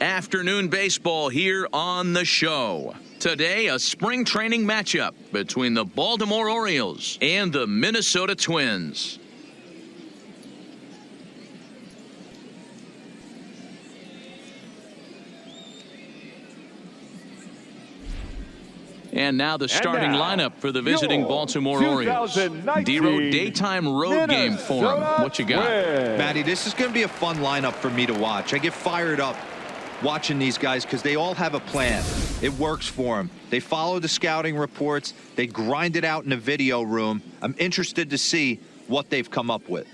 Afternoon baseball here on the show. Today, a spring training matchup between the Baltimore Orioles and the Minnesota Twins. And now the starting lineup for the visiting Baltimore Orioles. D-Row, daytime road game for them. What you got? Matty, this is going to be a fun lineup for me to watch. I get fired up watching these guys because they all have a plan. It works for them. They follow the scouting reports. They grind it out in the video room. I'm interested to see what they've come up with.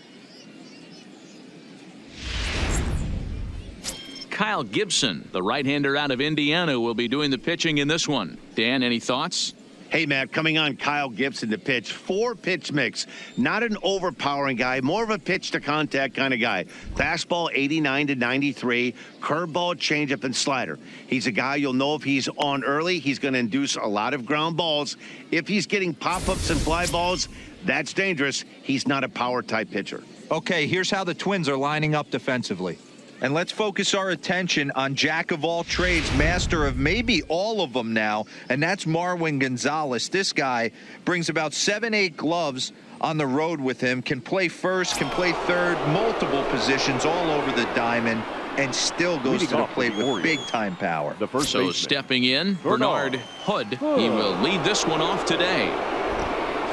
Kyle Gibson, the right-hander out of Indiana, will be doing the pitching in this one. Dan, any thoughts? Hey, Matt, coming on Kyle Gibson to pitch. 4-pitch mix. Not an overpowering guy, more of a pitch-to-contact kind of guy. Fastball 89 to 93, curveball, changeup, and slider. He's a guy you'll know if he's on early, he's going to induce a lot of ground balls. If he's getting pop-ups and fly balls, that's dangerous. He's not a power-type pitcher. Okay, here's how the Twins are lining up defensively. And let's focus our attention on jack of all trades, master of maybe all of them now, and that's Marwin Gonzalez. This guy brings about 7-8 gloves on the road with him, can play first, can play third, multiple positions all over the diamond, and still goes to the plate with big-time power. So stepping in, Bernard Hood. He will lead this one off today.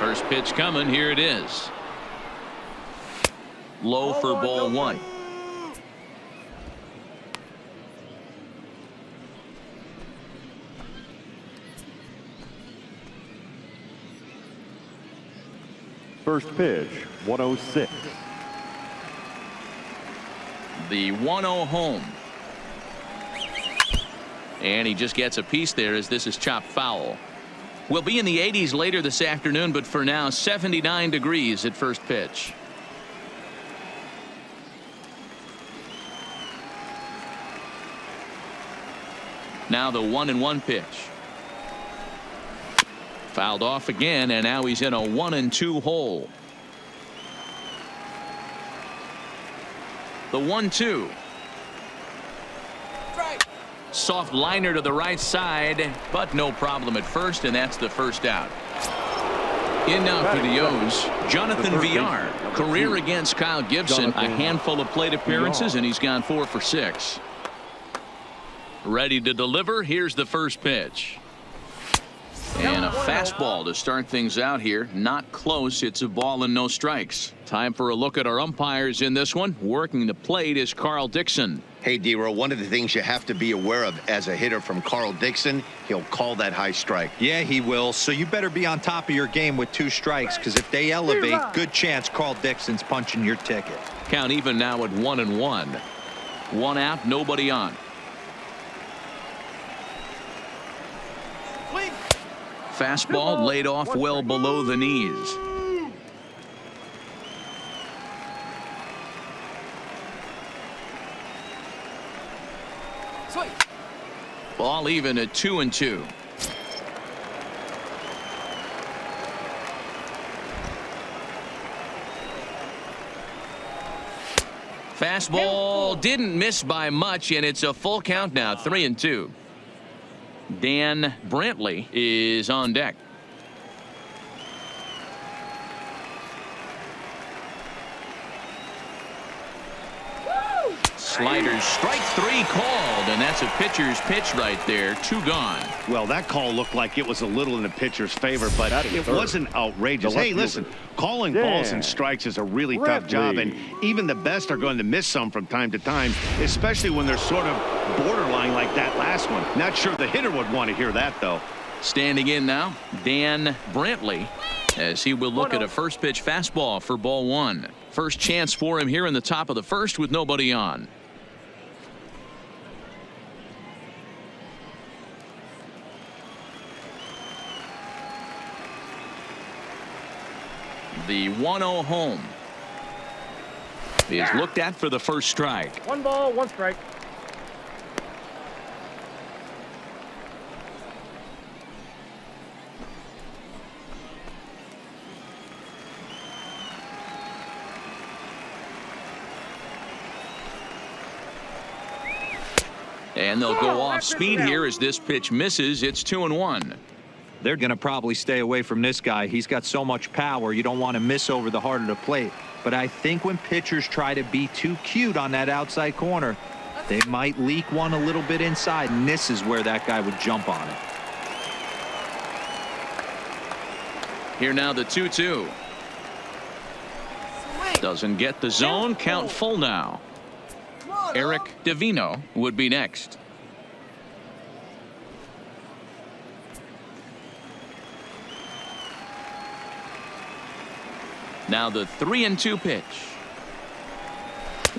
First pitch coming. Here it is. Low for ball one. First pitch, 106. The 1-0 home. And he just gets a piece there as this is chopped foul. We'll be in the 80s later this afternoon, but for now, 79 degrees at first pitch. Now the 1-1 pitch. Fouled off again, and now he's in a 1-2 hole. The 1-2. Soft liner to the right side, but no problem at first, and that's the first out. In now for the O's, Jonathan Villar. Career against Kyle Gibson, a handful of plate appearances, and he's gone 4 for 6. Ready to deliver. Here's the first pitch. And a fastball to start things out here. Not close. It's a ball and no strikes. Time for a look at our umpires in this one. Working the plate is Carl Dixon. Hey, D-Row, one of the things you have to be aware of as a hitter from Carl Dixon, he'll call that high strike. Yeah, he will. So you better be on top of your game with 2 strikes, because if they elevate, good chance Carl Dixon's punching your ticket. Count even now at 1-1. 1 out, nobody on. Fastball laid off well below the knees. Ball even at 2-2. Fastball didn't miss by much, and it's a full count now, 3-2. Dan Brantley is on deck. Sliders, strike 3 called, and that's a pitcher's pitch right there. 2 gone. Well, that call looked like it was a little in the pitcher's favor, but it wasn't outrageous. Hey, listen, calling balls and strikes is a really tough job, and even the best are going to miss some from time to time, especially when they're sort of borderline like that last one. Not sure the hitter would want to hear that, though. Standing in now, Dan Brantley, as he will look at a first pitch fastball for ball 1. First chance for him here in the top of the first with nobody on. The 1-0 home is looked at for the first strike. 1 ball, 1 strike. And they'll go off speed here as this pitch misses. It's 2-1. They're going to probably stay away from this guy. He's got so much power. You don't want to miss over the heart of the plate. But I think when pitchers try to be too cute on that outside corner, they might leak one a little bit inside, and this is where that guy would jump on it. Here now the 2-2. Doesn't get the zone. Count full now. Eric Davino would be next. Now the 3-2 pitch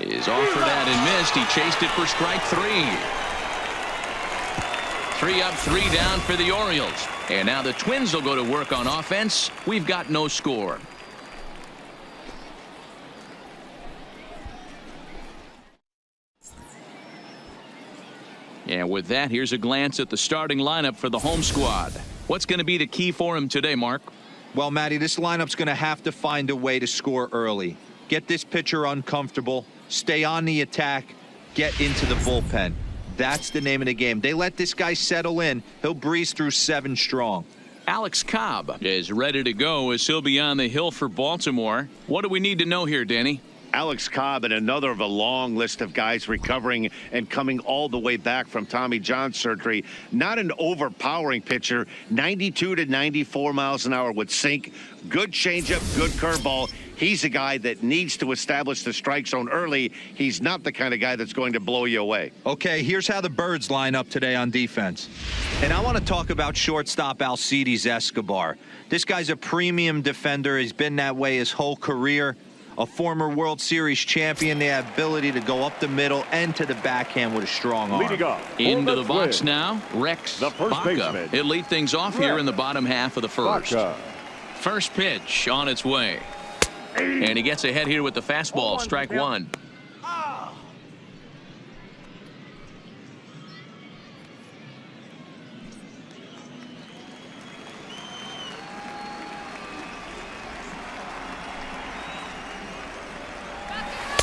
is offered at and missed. He chased it for strike 3. 3 up, 3 down for the Orioles. And now the Twins will go to work on offense. We've got no score. And with that, here's a glance at the starting lineup for the home squad. What's going to be the key for him today, Mark? Well, Matty, this lineup's going to have to find a way to score early. Get this pitcher uncomfortable, stay on the attack, get into the bullpen. That's the name of the game. They let this guy settle in. He'll breeze through 7 strong. Alex Cobb is ready to go as he'll be on the hill for Baltimore. What do we need to know here, Danny? Alex Cobb and another of a long list of guys recovering and coming all the way back from Tommy John surgery. Not an overpowering pitcher. 92 to 94 miles an hour with sink. Good changeup, good curveball. He's a guy that needs to establish the strike zone early. He's not the kind of guy that's going to blow you away. Okay, here's how the Birds line up today on defense. And I want to talk about shortstop Alcides Escobar. This guy's a premium defender. He's been that way his whole career. A former World Series champion. They have ability to go up the middle and to the backhand with a strong arm. Leading up Into the box now, Rex the first Baca. baseman. He'll lead things off here in the bottom half of the first. Baca. First pitch on its way. And he gets ahead here with the fastball, strike 1.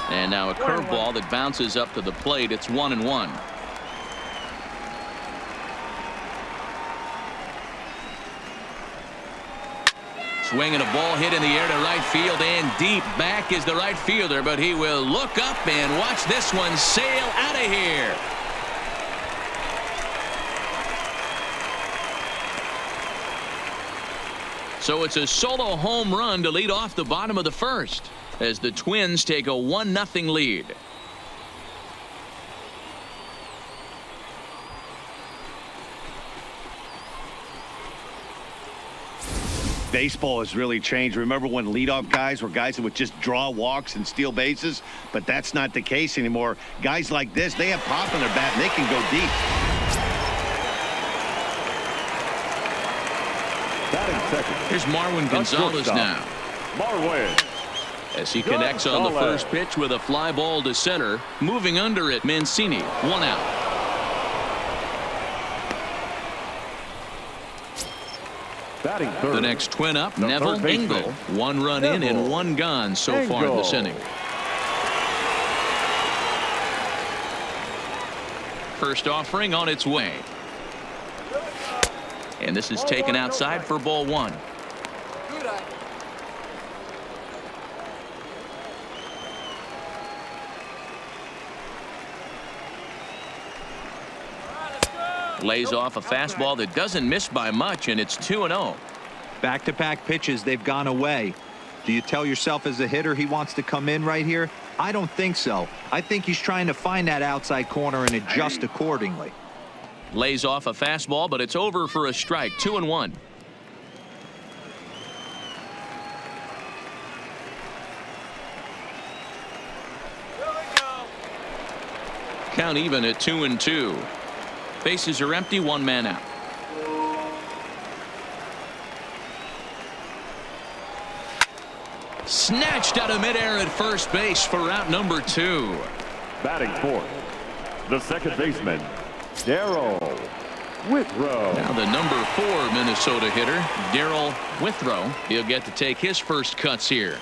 And now a curveball that bounces up to the plate. It's 1-1. Swinging a ball hit in the air to right field and deep. Back is the right fielder, but he will look up and watch this one sail out of here. So it's a solo home run to lead off the bottom of the first as the Twins take a 1-0 lead. Baseball has really changed. Remember when leadoff guys were guys that would just draw walks and steal bases? But that's not the case anymore. Guys like this, they have pop in their bat and they can go deep. Batting second. Here's Marwin Gonzalez now. Marwin. As he connects on the first pitch with a fly ball to center. Moving under it, Mancini. 1 out. Batting third. The next twin up, The Neville third baseman. Engel. 1 run in and 1 gone so far in this inning. First offering on its way. And this is taken outside for ball 1. Lays off a fastball that doesn't miss by much, and it's 2-0. Back-to-back pitches, they've gone away. Do you tell yourself as a hitter he wants to come in right here? I don't think so. I think he's trying to find that outside corner and adjust accordingly. Lays off a fastball, but it's over for a strike. 2-1. Count even at 2-2. Bases are empty, 1 man out. Snatched out of midair at first base for out number 2. Batting fourth. The second baseman, Darrell Withrow. Now the number 4 Minnesota hitter, Darrell Withrow. He'll get to take his first cuts here.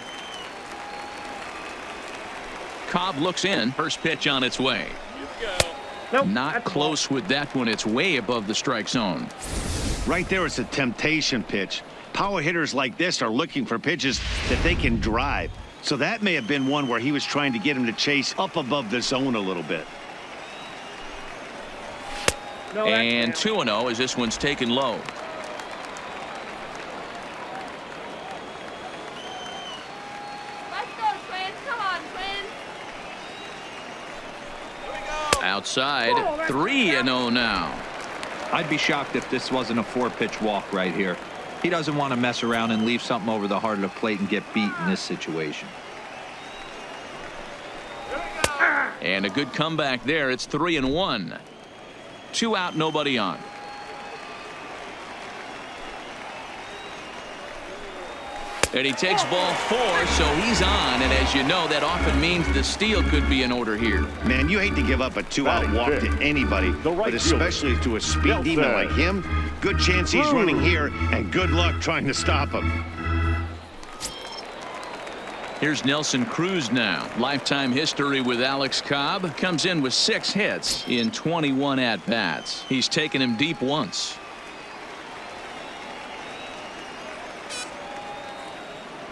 Cobb looks in. First pitch on its way. Not close with that one. It's way above the strike zone. Right there is a temptation pitch. Power hitters like this are looking for pitches that they can drive. So that may have been one where he was trying to get him to chase up above the zone a little bit. And 2-0 as this one's taken low. Let's go, Twins. Come on, Twins. Outside, 3-0 now. I'd be shocked if this wasn't a 4-pitch walk right here. He doesn't want to mess around and leave something over the heart of the plate and get beat in this situation. And a good comeback there. It's 3-1. 2 out, nobody on. And he takes ball 4, so he's on. And as you know, that often means the steal could be in order here. Man, you hate to give up a 2-out walk to anybody, but especially to a speed demon like him. Good chance he's running here, and good luck trying to stop him. Here's Nelson Cruz now. Lifetime history with Alex Cobb. Comes in with 6 hits in 21 at-bats. He's taken him deep once.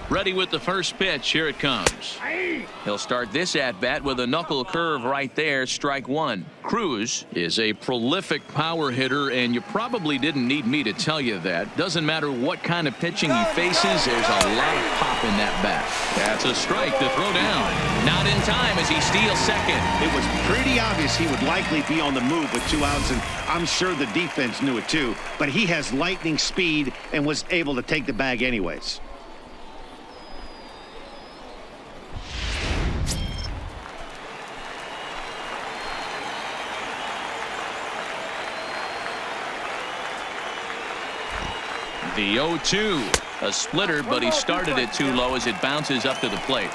Ready with the first pitch. Here it comes. He'll start this at-bat with a knuckle curve right there. Strike 1. Cruz is a prolific power hitter, and you probably didn't need me to tell you that. Doesn't matter what kind of pitching he faces, there's a lot of pop in that bat. That's a strike to throw down. Not in time as he steals second. It was pretty obvious he would likely be on the move with 2 outs, and I'm sure the defense knew it too. But he has lightning speed and was able to take the bag anyways. The 0-2. A splitter, but he started it too low as it bounces up to the plate.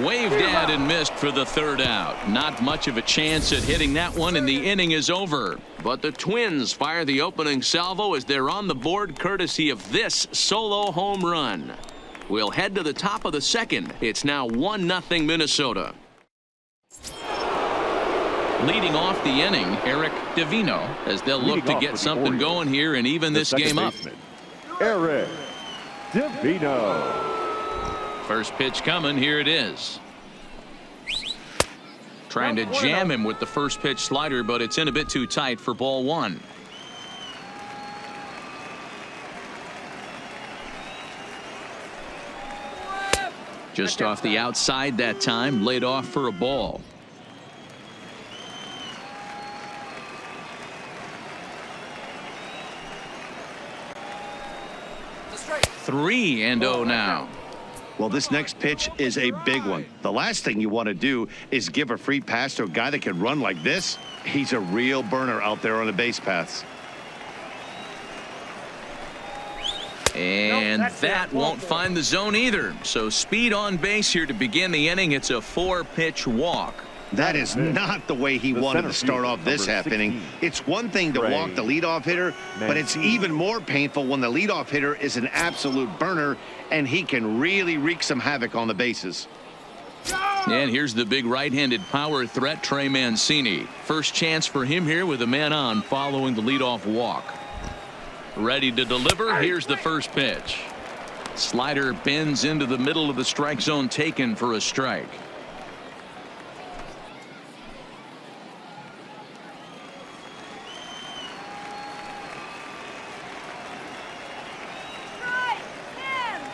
Waved at and missed for the 3rd out. Not much of a chance at hitting that one, and the inning is over. But the Twins fire the opening salvo as they're on the board courtesy of this solo home run. We'll head to the top of the 2nd. It's now 1-0 Minnesota. Leading off the inning, Eric Divino, as they'll look to get something going here and even this game up. Eric Divino. First pitch coming. Here it is. Trying to jam him with the first pitch slider, but it's in a bit too tight for ball 1. Just off the outside that time, laid off for a ball. Three 3-0 now. Well, this next pitch is a big one. The last thing you want to do is give a free pass to a guy that can run like this. He's a real burner out there on the base paths. And that won't find the zone either. So speed on base here to begin the inning. It's a 4-pitch walk. That is not the way he wanted to start off this half inning. It's one thing to walk the leadoff hitter, but it's even more painful when the leadoff hitter is an absolute burner and he can really wreak some havoc on the bases. And here's the big right-handed power threat, Trey Mancini. First chance for him here with a man on following the leadoff walk. Ready to deliver. Here's the first pitch. Slider bends into the middle of the strike zone, taken for a strike.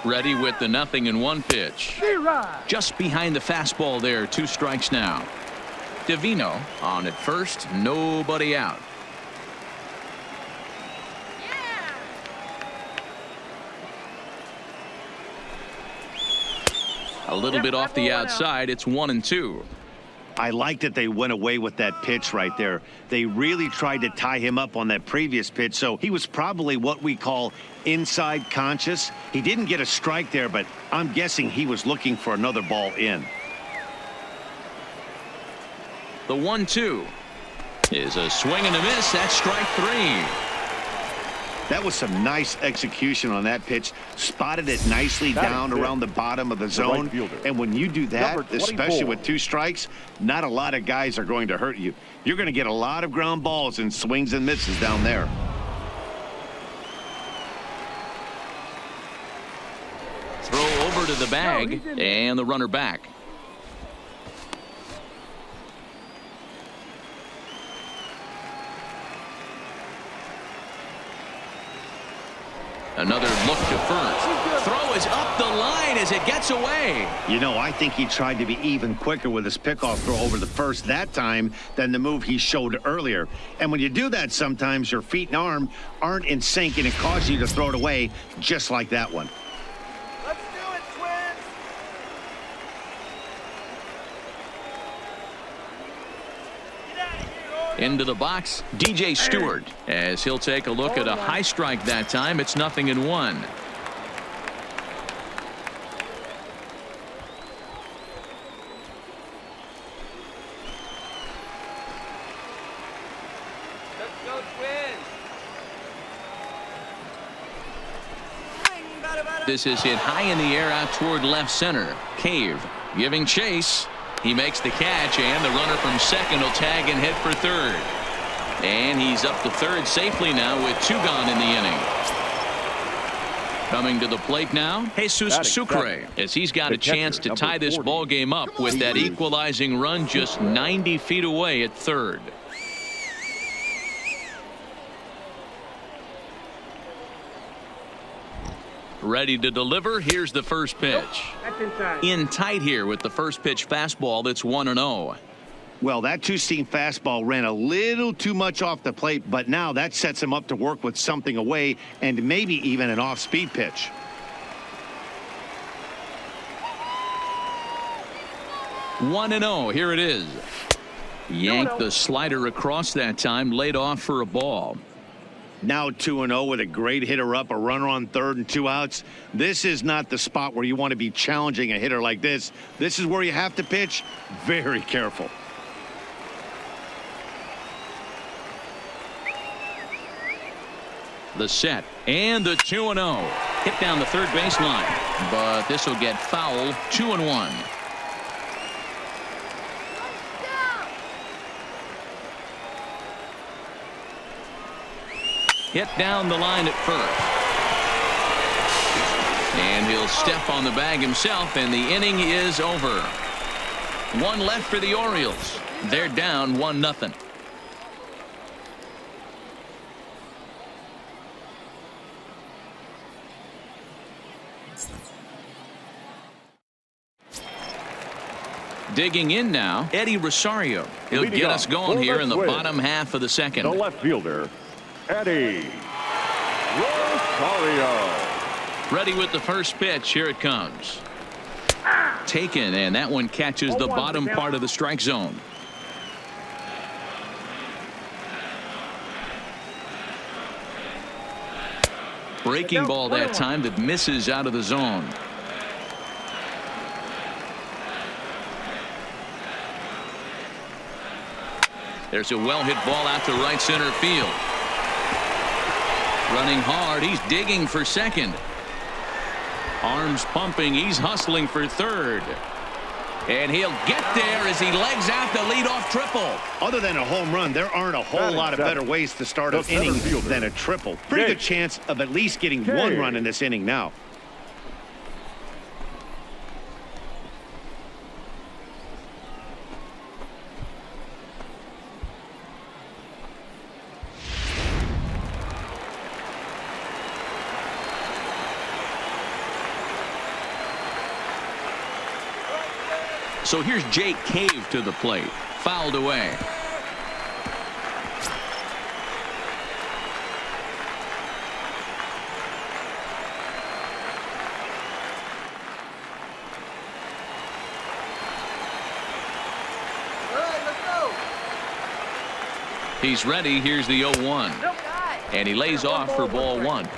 Ready with the 0-1 pitch. Just behind the fastball there. 2 strikes now. Divino on at first. Nobody out. A little bit off the outside. It's 1-2. I like that they went away with that pitch right there. They really tried to tie him up on that previous pitch, so he was probably what we call inside conscious. He didn't get a strike there, but I'm guessing he was looking for another ball in. The 1-2 is a swing and a miss. That's strike 3. That was some nice execution on that pitch. Spotted it nicely down around the bottom of the zone. And when you do that, especially with 2 strikes, not a lot of guys are going to hurt you. You're going to get a lot of ground balls and swings and misses down there. Throw over to the bag, and the runner back. Another look to first. Throw is up the line as it gets away. You know, I think he tried to be even quicker with his pickoff throw over the first that time than the move he showed earlier. And when you do that, sometimes your feet and arm aren't in sync, and it causes you to throw it away just like that one. Let's do it, Twins. Get out of here, Orioles. Into the box, DJ Stewart, as he'll take a look at a high strike that time. It's 0-1. Let's go, Twins. Swing, bada, bada. This is hit high in the air out toward left center. Cave giving chase. He makes the catch, and the runner from second will tag and head for third. And he's up to third safely now with 2 gone in the inning. Coming to the plate now, Jesus Sucre, as he's got a chance to tie this ball game up with that equalizing run just 90 feet away at third. Ready to deliver. Here's the first pitch. That's inside. In tight here with the first pitch fastball that's 1-0. Well, that 2-seam fastball ran a little too much off the plate, but now that sets him up to work with something away and maybe even an off-speed pitch. One and 0. Here it is. Yanked the slider across that time, laid off for a ball. Now 2-0 with a great hitter up, a runner on third and 2 outs. This is not the spot where you want to be challenging a hitter like this. This is where you have to pitch very careful. The set and the 2-0. Hit down the third baseline, but this will get foul. 2-1. Hit down the line at first. And he'll step on the bag himself, and the inning is over. 1 left for the Orioles. They're down 1-0. Digging in now, Eddie Rosario. He'll Leading get up us going for here the in the Twins, bottom half of the second. The left fielder, Eddie Rosario. Ready with the first pitch. Here it comes. Taken, and that one catches the bottom part of the strike zone. Breaking ball that time that misses out of the zone. There's a well-hit ball out to right center field. Running hard. He's digging for second. Arms pumping. He's hustling for third. And he'll get there as he legs out the leadoff triple. Other than a home run, there aren't a whole lot of better ways to start an inning than a triple. Pretty good chance of at least getting 1 run in this inning now. So here's Jake Cave to the plate. Fouled away. All right, let's go. He's ready. Here's the 0-1. And he lays off for ball 1.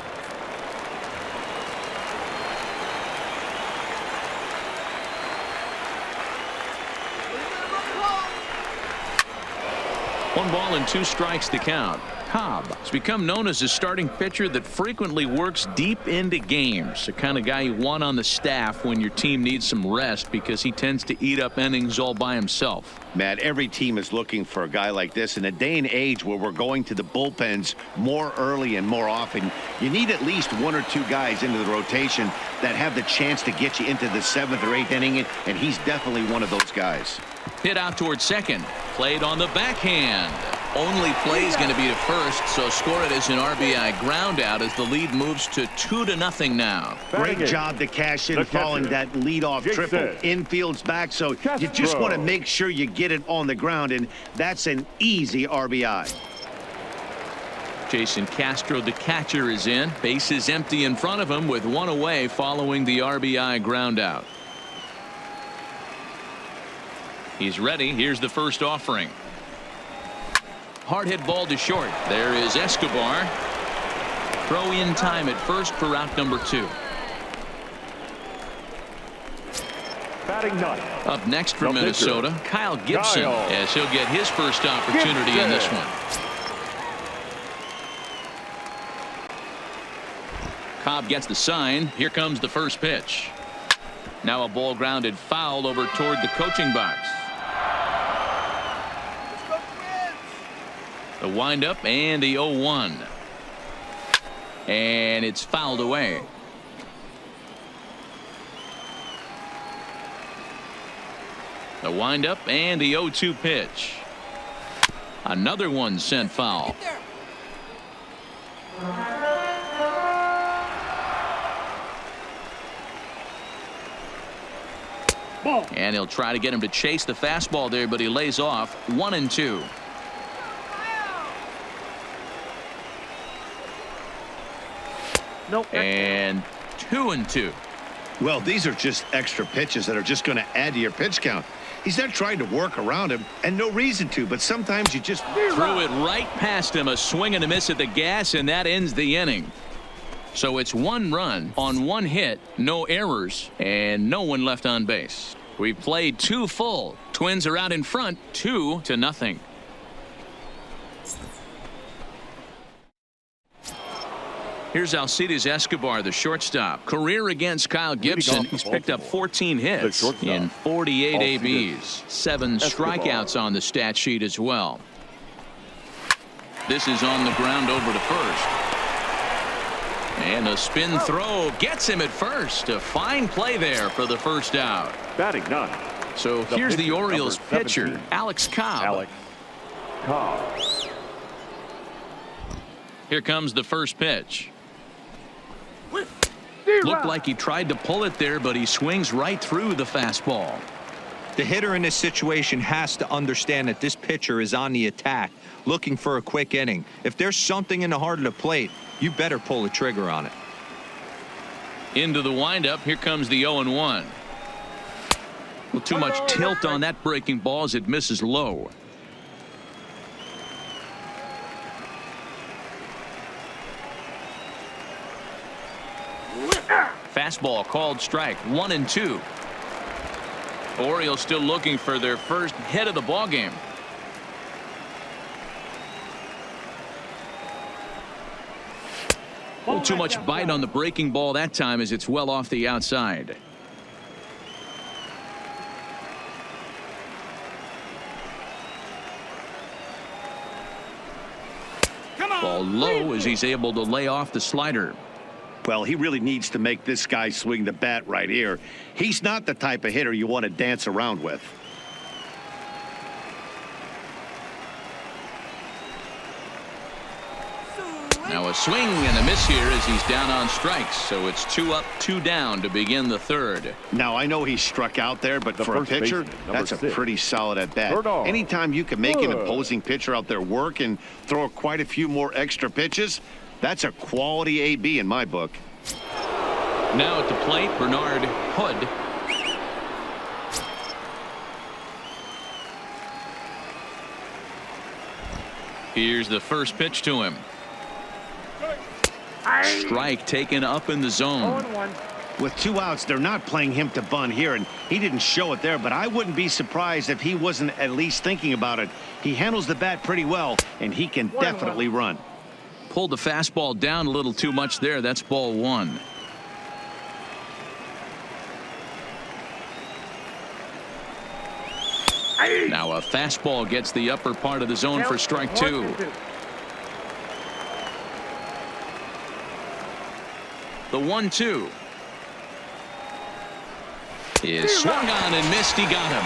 One ball and 2 strikes to count. Cobb has become known as a starting pitcher that frequently works deep into games. The kind of guy you want on the staff when your team needs some rest because he tends to eat up innings all by himself. Matt, every team is looking for a guy like this. In a day and age where we're going to the bullpens more early and more often, you need at least one or two guys into the rotation that have the chance to get you into the 7th or 8th inning, and he's definitely one of those guys. Hit out towards second. Played on the backhand. Only play is going to be to first, so score it as an RBI ground out as the lead moves to 2-0 now. Great job to cash in following that leadoff triple. Infield's back, so you just want to make sure you get it on the ground, and that's an easy RBI. Jason Castro, the catcher, is in. Base is empty in front of him with one away following the RBI ground out. He's ready. Here's the first offering. Hard hit ball to short. There is Escobar. Throw in time at first for out number 2. Batting 9th. Up next for Minnesota, Kyle Gibson, as he'll get his first opportunity in this one. Cobb gets the sign. Here comes the first pitch. Now a ball grounded foul over toward the coaching box. The windup and the 0-1. And it's fouled away. The windup and the 0-2 pitch. Another one sent foul. And he'll try to get him to chase the fastball there, but he lays off. 1-2. Nope. And 2-2. Well, these are just extra pitches that are just going to add to your pitch count. He's not trying to work around him, and no reason to, but sometimes you just threw it right past him. A swing and a miss at the gas, and that ends the inning. So it's 1 run on 1 hit, no errors, and no one left on base. We played 2 full. Twins are out in front, 2-0. Here's Alcides Escobar, the shortstop. Career against Kyle Gibson. He's picked up 14 hits in 48 ABs. 7 strikeouts on the stat sheet as well. This is on the ground over to first. And a spin throw gets him at first. A fine play there for the first out. Batting 9. So here's the Orioles pitcher, Alex Cobb. Here comes the first pitch. Looked like he tried to pull it there, but he swings right through the fastball. The hitter in this situation has to understand that this pitcher is on the attack, looking for a quick inning. If there's something in the heart of the plate, you better pull the trigger on it. Into the windup. Here comes the 0-1. Well, too much tilt on that breaking ball as it misses low. Fastball called strike. 1-2. Orioles still looking for their first hit of the ball game. Oh, too much bite on the breaking ball that time as it's well off the outside. Ball low as he's able to lay off the slider. Well, he really needs to make this guy swing the bat right here. He's not the type of hitter you want to dance around with. Now a swing and a miss here as he's down on strikes. So it's 2 up, 2 down to begin the third. Now, I know he struck out there, but for a pitcher, that's a pretty solid at bat. Anytime you can make an opposing pitcher out there work and throw quite a few more extra pitches, that's a quality AB in my book. Now at the plate, Bernard Hood. Here's the first pitch to him. Strike taken up in the zone. With 2 outs, they're not playing him to bunt here, and he didn't show it there, but I wouldn't be surprised if he wasn't at least thinking about it. He handles the bat pretty well, and he can definitely run. Pulled the fastball down a little too much there. That's ball 1. Now a fastball gets the upper part of the zone for strike 2. The 1-2 is swung on and missed. He got him.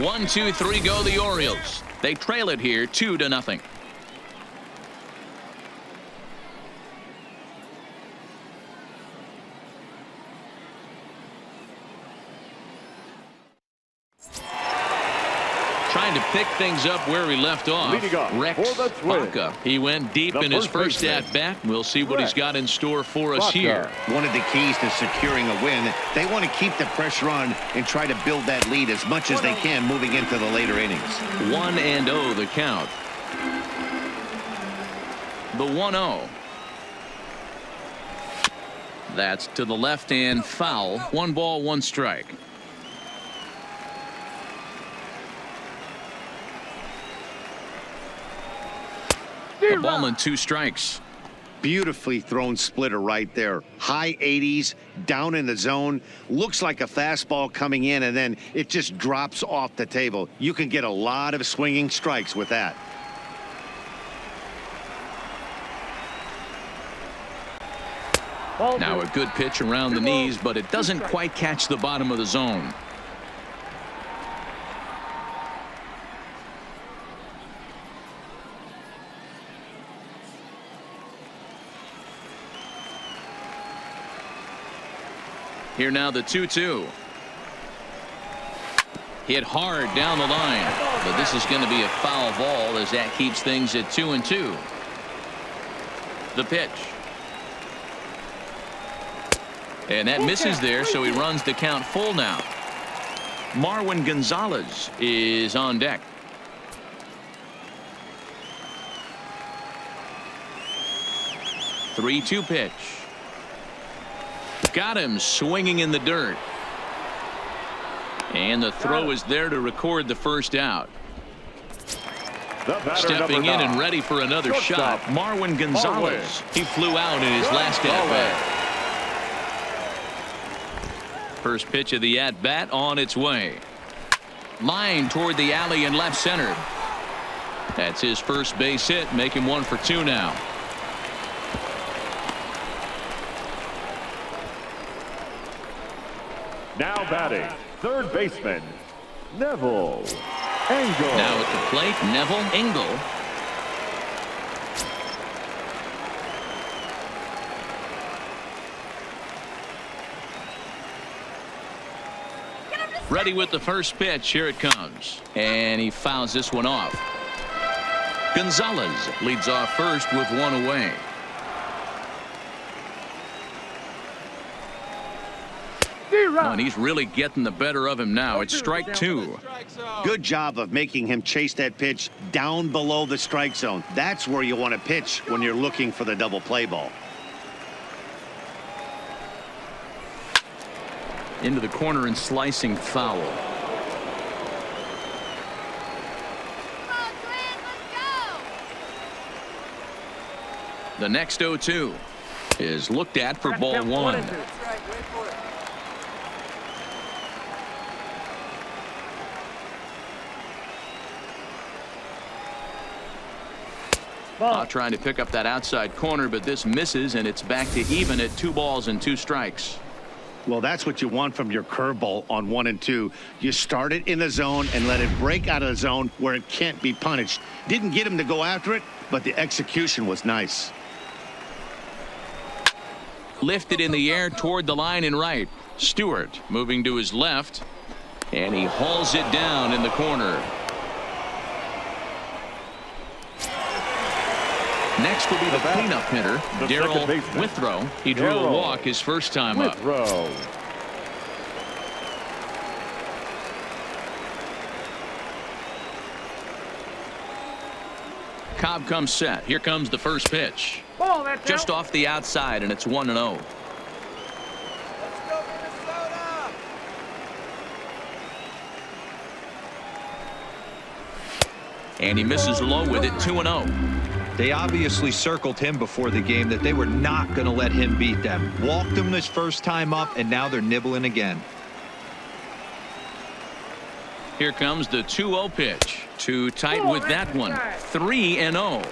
1, 2, 3 go the Orioles. They trail it here 2-0. Trying to pick things up where he left off. Rex Baca. He went deep in his first at bat. We'll see what he's got in store for us here. One of the keys to securing a win, they want to keep the pressure on and try to build that lead as much as they can moving into the later innings. 1-0 the count. The 1-0. That's to the left and foul. 1 ball, 1 strike. A ball and 2 strikes. Beautifully thrown splitter right there. High 80s, down in the zone. Looks like a fastball coming in, and then it just drops off the table. You can get a lot of swinging strikes with that. Now a good pitch around the knees, but it doesn't quite catch the bottom of the zone. Here now the 2-2. Hit hard down the line, but this is going to be a foul ball as that keeps things at 2-2. The pitch. And that misses there, so he runs the count full now. Marwin Gonzalez is on deck. Three-two pitch. Got him swinging in the dirt. And the throw is there to record the first out. Stepping in and ready for another shot, Marwin Gonzalez. He flew out in his last at-bat. First pitch of the at-bat on its way. Line toward the alley in left center. That's his first base hit, making 1 for 2 now. Now batting, third baseman, Neville Engel. Now at the plate, Neville Engel. Ready with the first pitch. Here it comes. And he fouls this one off. Gonzalez leads off first with 1 away. Oh, and he's really getting the better of him now. It's strike 2. Good job of making him chase that pitch down below the strike zone. That's where you want to pitch when you're looking for the double play ball. Into the corner and slicing foul. Come on, Glenn, let's go. The next 0-2 is looked at for ball 1. Trying to pick up that outside corner, but this misses, and it's back to even at 2 balls and 2 strikes. Well, that's what you want from your curveball on 1 and 2. You start it in the zone and let it break out of the zone where it can't be punished. Didn't get him to go after it, but the execution was nice. Lifted in the air toward the line and right. Stewart moving to his left, and he hauls it down in the corner. Next will be the cleanup hitter, Darryl Withrow. He drew a walk his first time up. Cobb comes set. Here comes the first pitch. Ball, that's Just out. off the outside, and it's 1-0. And he misses low with it, 2-0. They obviously circled him before the game that they were not going to let him beat them. Walked him this first time up, and now they're nibbling again. Here comes the 2-0 pitch. Too tight with that one. 3-0.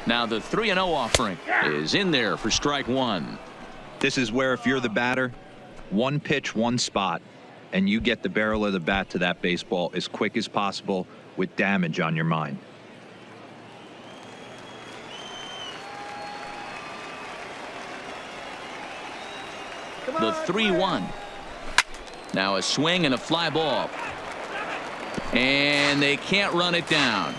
Now the 3-0 offering is in there for strike one. This is where if you're the batter, one pitch, one spot, and you get the barrel of the bat to that baseball as quick as possible with damage on your mind. The 3-1. Now a swing and a fly ball. And they can't run it down.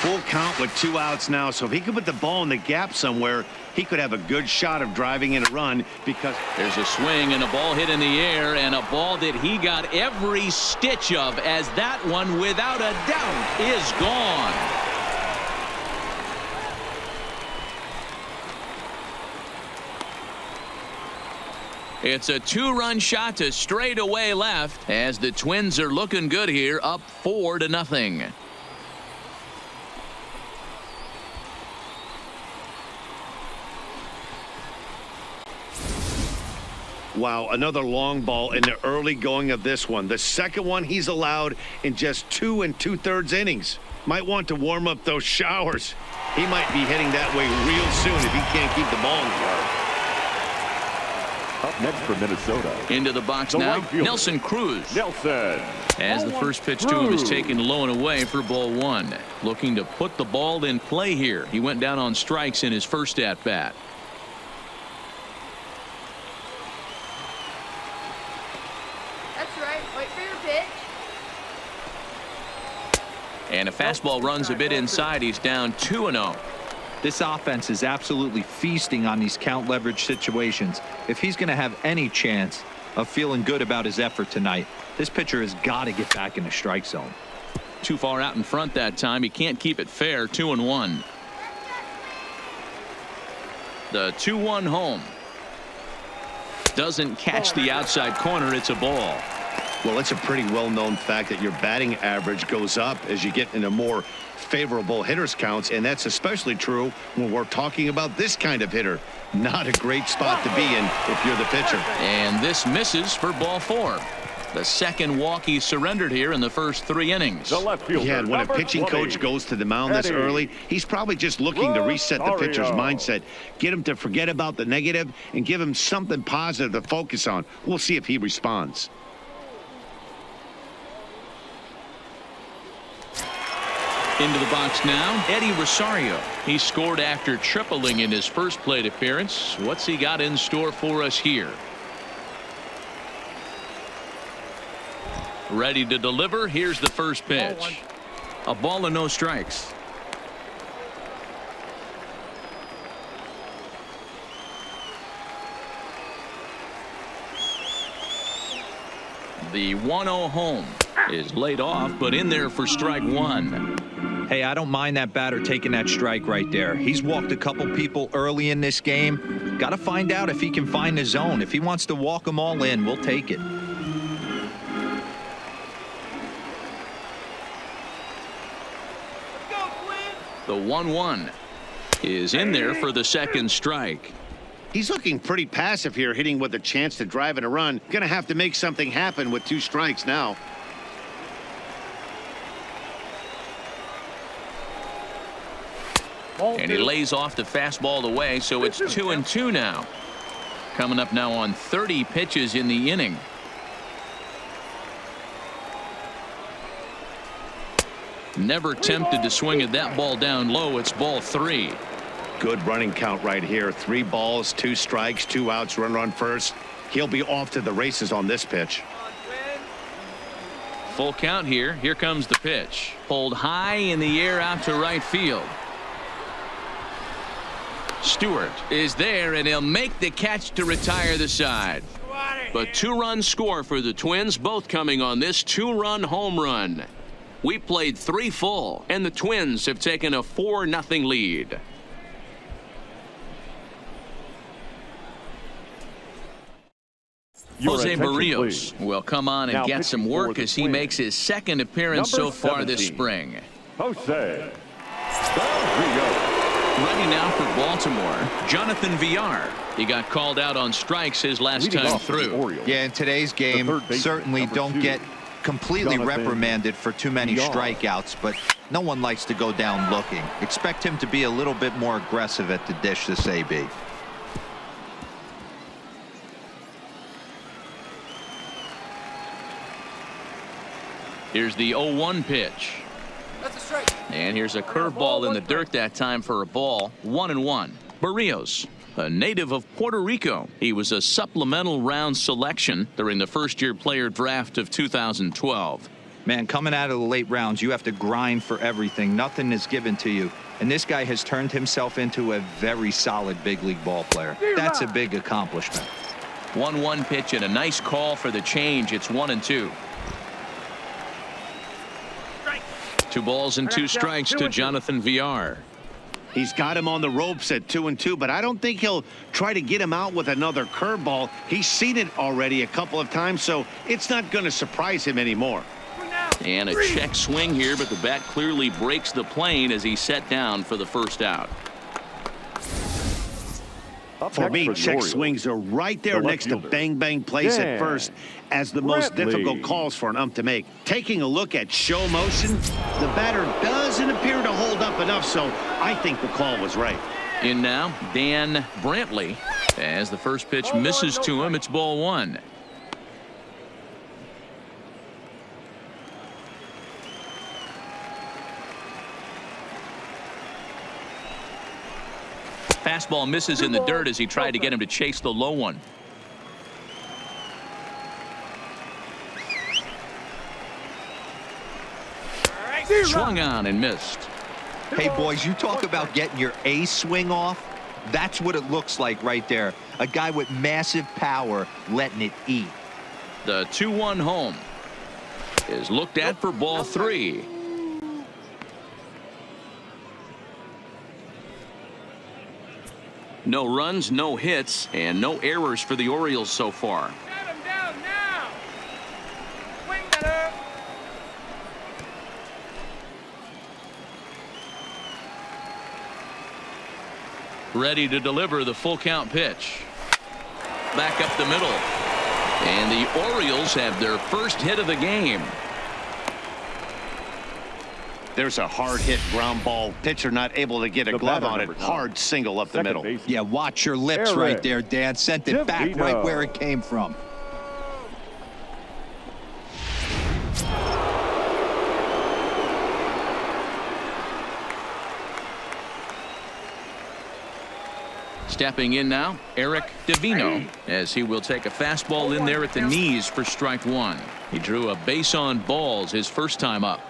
Full count with 2 outs now, so if he could put the ball in the gap somewhere, he could have a good shot of driving in a run because there's a swing and a ball hit in the air, and a ball that he got every stitch of, as that one without a doubt is gone. It's a 2-run shot to straightaway left as the Twins are looking good here, up 4-0. wow, another long ball in the early going of this one. The second one he's allowed in just 2 2/3 innings. Might want to warm up those showers. He might be heading that way real soon if he can't keep the ball in the yard. Up next for Minnesota. Into the box The now, right fielder, Nelson Cruz. Nelson. As the first pitch to him is taken low and away for ball one. Looking to put the ball in play here. He went down on strikes in his first at bat. That's right. Wait for your pitch. And a fastball runs a bit inside. He's down 2-0. This offense is absolutely feasting on these count leverage situations. If he's going to have any chance of feeling good about his effort tonight, this pitcher has got to get back in the strike zone. Too far out in front that time. He can't keep it fair. 2-1. The 2-1 home. Doesn't catch the outside corner. It's a ball. Well, it's a pretty well-known fact that your batting average goes up as you get into more favorable hitters counts, and that's especially true when we're talking about this kind of hitter. Not a great spot to be in if you're the pitcher. And this misses for ball four. The second walk he surrendered here in the first 3 innings. The left fielder, Yeah, and when a number pitching 20, coach goes to the mound this Eddie early, he's probably just looking to reset the pitcher's Rosario. mindset, get him to forget about the negative, and give him something positive to focus on. We'll see if he responds. Into the box now, Eddie Rosario. He scored after tripling in his first plate appearance. What's he got in store for us here? Ready to deliver. Here's the first pitch. A ball and no strikes. The 1-0 home is laid off, but in there for strike one. Hey, I don't mind that batter taking that strike right there. He's walked a couple people early in this game. Got to find out if he can find the zone. If he wants to walk them all in, we'll take it. The 1-1 is in there for the second strike. He's looking pretty passive here, hitting with a chance to drive in a run. Gonna have to make something happen with 2 strikes now. And he lays off the fastball away, so it's 2-2 now. Coming up now on 30 pitches in the inning. Never tempted to swing at that ball down low. It's ball 3. Good running count right here. 3 balls, 2 strikes, 2 outs, runner on first. He'll be off to the races on this pitch. Full count here. Here comes the pitch. Pulled high in the air out to right field. Stewart is there, and he'll make the catch to retire the side. A 2-run score for the Twins, both coming on this 2-run home run. We played 3 full, and the Twins have taken a 4-0 lead. Jose Barrios will come on and Now get some pitching for work the as he Twins. makes his second appearance Number so far this 17. spring. Jose Barrios. Ready now for Baltimore, Jonathan Villar. He got called out on strikes his last Leading time off for the through. Orioles. Yeah, in today's game, third baseman, certainly number don't 2, get completely Jonathan reprimanded for too many Villar. strikeouts, but no one likes to go down looking. Expect him to be a little bit more aggressive at the dish this AB. Here's the 0-1 pitch. That's a strike. And here's a curveball in the dirt that time for a ball. 1-1. Barrios, a native of Puerto Rico. He was a supplemental round selection during the first-year player draft of 2012. Man, coming out of the late rounds, you have to grind for everything. Nothing is given to you. And this guy has turned himself into a very solid big league ball player. That's a big accomplishment. 1-1 pitch and a nice call for the change. It's 1-2. 2 balls and 2 strikes to Jonathan Villar. He's got him on the ropes at 2-2, but I don't think he'll try to get him out with another curveball. He's seen it already a couple of times, so it's not going to surprise him anymore. And a check swing here, but the bat clearly breaks the plane as he's set down for the first out. Up For next me, the check Orioles. swings are right there The left next to fielder, bang place at Dan first as the most Brantley. difficult calls for an ump to make. Taking a look at show motion, the batter doesn't appear to hold up enough, so I think the call was right. In now, Dan Brantley. As the first pitch misses to him, it's ball 1. Fastball misses in the dirt as he tried to get him to chase the low one. Swung on and missed. Hey, boys, you talk about getting your A swing off. That's what it looks like right there. A guy with massive power letting it eat. The 2-1 home is looked at for ball 3. No runs, no hits, and no errors for the Orioles so far. Get him down now. Swing that up. Ready to deliver the full count pitch. Back up the middle. And the Orioles have their first hit of the game. There's a hard hit ground ball. Pitcher not able to get a The glove batter, on it. number 9. Hard single up the Second middle. baseman. Yeah, watch your lips Eric right there, Dan. Sent it back right DeVito. where it came from. Stepping in now, Eric DeVito, as he will take a fastball in there at the knees for strike 1. He drew a base on balls his first time up.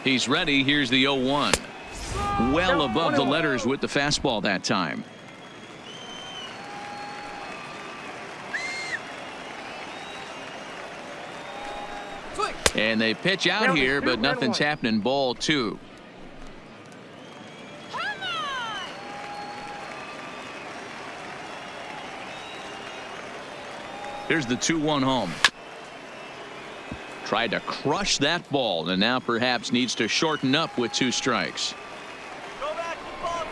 He's ready. Here's the 0-1. Well above the letters with the fastball that time. And they pitch out here, but nothing's happening. Ball 2. Come on. Here's the 2-1 home. Tried to crush that ball, and now perhaps needs to shorten up with 2 strikes.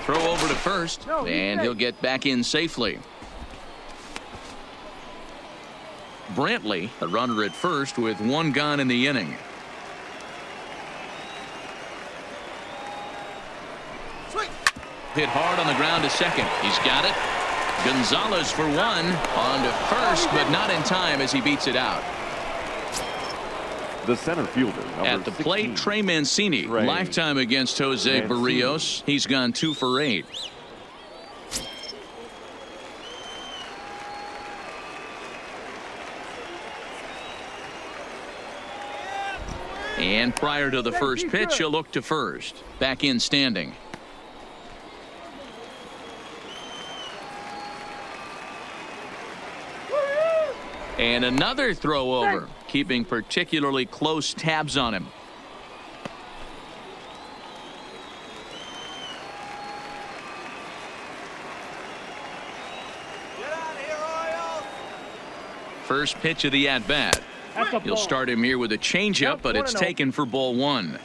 Throw over to first, and he'll get back in safely. Brantley, a runner at first with 1 gone in the inning. Hit hard on the ground to second. He's got it. Gonzalez for 1 on to first, but not in time as he beats it out. The center fielder, number At the plate, 16. Trey Mancini. Trey Lifetime against Jose Mancini. Barrios. He's gone 2 for 8. And prior to the first pitch, a look to first. Back in standing. And another throw over, keeping particularly close tabs on him. First pitch of the at-bat. You'll start him here with a changeup, but it's taken for ball one.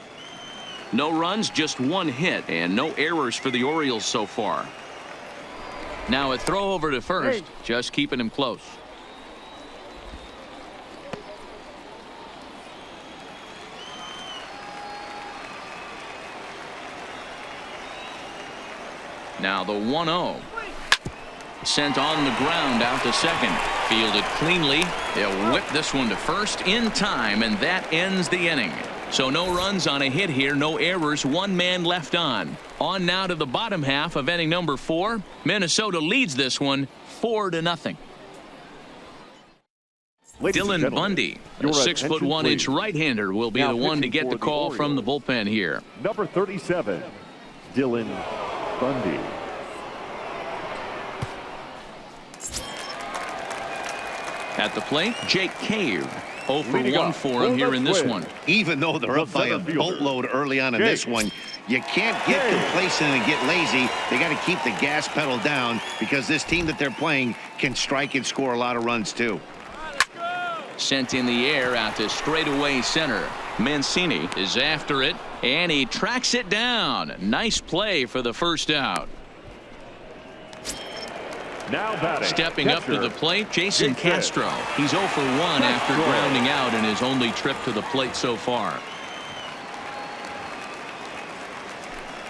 No runs, just one hit, and no errors for the Orioles so far. Now a throw over to first, just keeping him close. Now the 1-0. Sent on the ground out to second. Fielded cleanly. They'll whip this one to first in time, and that ends the inning. So no runs on a hit here, no errors, one man left on. On now to the bottom half of inning number 4. Minnesota leads this one 4-0. Dylan Bundy, a 6'1" right-hander, will be the one to get the call from the bullpen here. Number 37, Dylan Bundy. At the plate, Jake Cave. 0 for 1 for him here in this one. Even though they're up by a boatload early on in this one, you can't get complacent and get lazy. They got to keep the gas pedal down because this team that they're playing can strike and score a lot of runs too. Sent in the air out to straightaway center. Mancini is after it, and he tracks it down. Nice play for the first out. Now batting, stepping up to the plate, Jason Castro. He's 0 for 1 after grounding out in his only trip to the plate so far.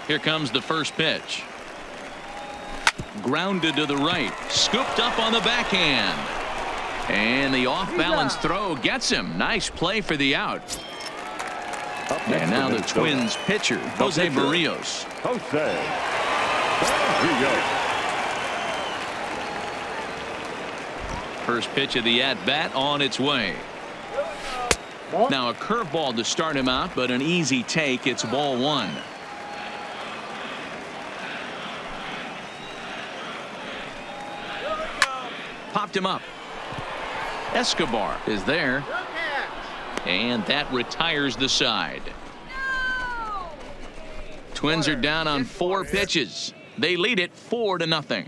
Here comes the first pitch. Grounded to the right, scooped up on the backhand. And the off-balance throw gets him. Nice play for the out. And now the Twins pitcher, Jose Barrios. First pitch of the at-bat on its way. Now a curveball to start him out, but an easy take. It's ball one. Popped him up. Escobar is there. And that retires the side. Twins are down on 4 pitches. They lead it 4-0.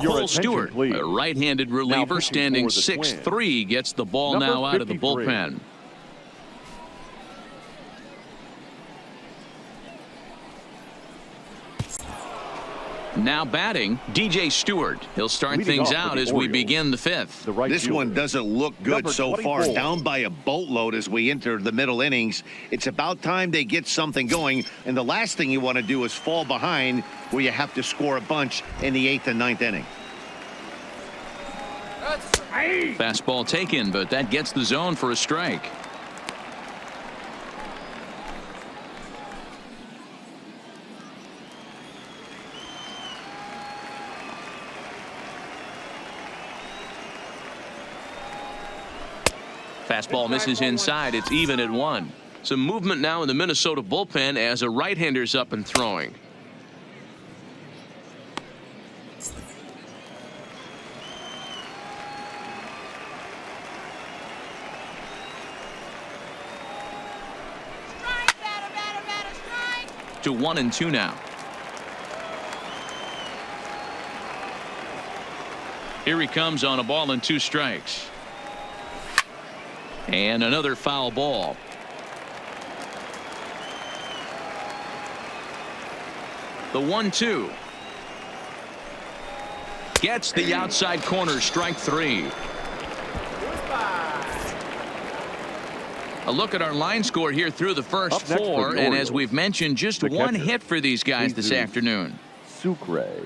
Cole Stewart, a right-handed reliever standing 6'3", gets the ball now out of the bullpen. Now batting, DJ Stewart. He'll start things out as we begin the 5th. This one doesn't look good so far. Down by a boatload as we enter the middle innings. It's about time they get something going, and the last thing you want to do is fall behind where you have to score a bunch in the 8th and 9th inning. Fastball taken, but that gets the zone for a strike. Fastball misses inside. It's even at 1. Some movement now in the Minnesota bullpen as a right-hander's up and throwing. To 1-2 now. Here he comes on a ball and 2 strikes. And another foul ball. The 1-2. Gets the outside corner, strike 3. A look at our line score here through the first 4, and as we've mentioned, just one hit for these guys this afternoon. Sucre.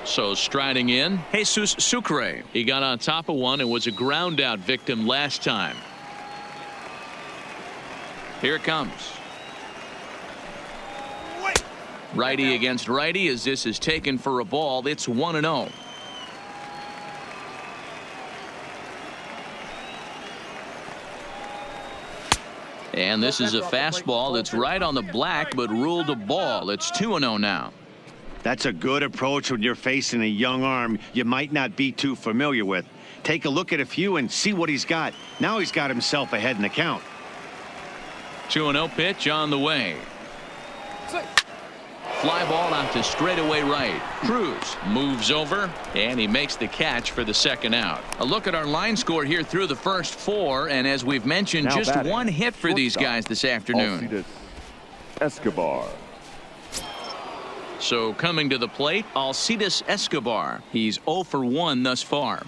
So striding in, Jesus Sucre. He got on top of one and was a ground out victim last time. Here it comes. Righty against righty as this is taken for a ball. It's 1-0. And this is a fastball that's right on the black but ruled a ball. It's 2-0 now. That's a good approach when you're facing a young arm you might not be too familiar with. Take a look at a few and see what he's got. Now he's got himself ahead in the count. 2-0 pitch on the way. Fly ball out to straightaway right. Cruz moves over and he makes the catch for the second out. A look at our line score here through the first 4, and as we've mentioned, Now just batting, one hit for these guys this afternoon. Escobar. So coming to the plate, Alcides Escobar. He's 0 for 1 thus far.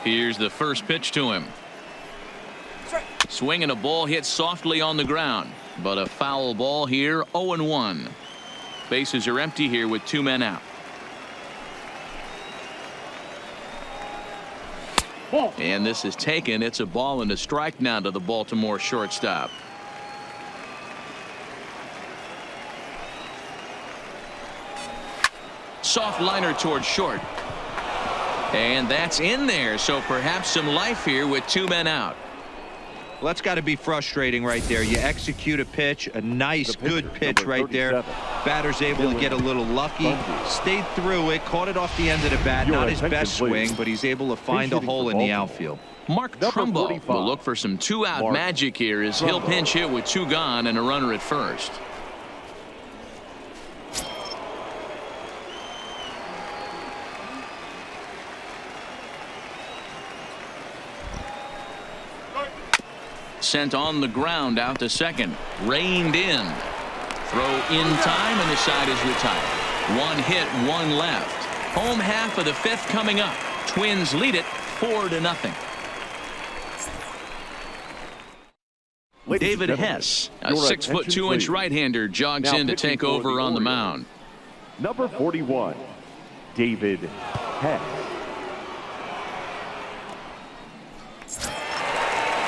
Here's the first pitch to him. Swinging a ball hit softly on the ground, but a foul ball here. 0-1. Bases are empty here with 2 men out. And this is taken. It's a ball and a strike now to the Baltimore shortstop. Soft liner towards short. And that's in there. So perhaps some life here with 2 men out. Well, that's got to be frustrating right there. You execute a pitch, a nice, good pitch right there. Batter's able to get a little lucky, stayed through it, caught it off the end of the bat. Not his best swing, but he's able to find a hole in the outfield. Mark Trumbo will look for some 2-out magic here as he'll pinch hit with 2 gone and a runner at first. Sent on the ground out to second. Reined in. Throw in time and the side is retired. 1 hit, 1 left. Home half of the 5th coming up. Twins lead it 4-0. David Hess, a 6'2" right-hander, jogs in to take over on the mound. Number 41, David Hess.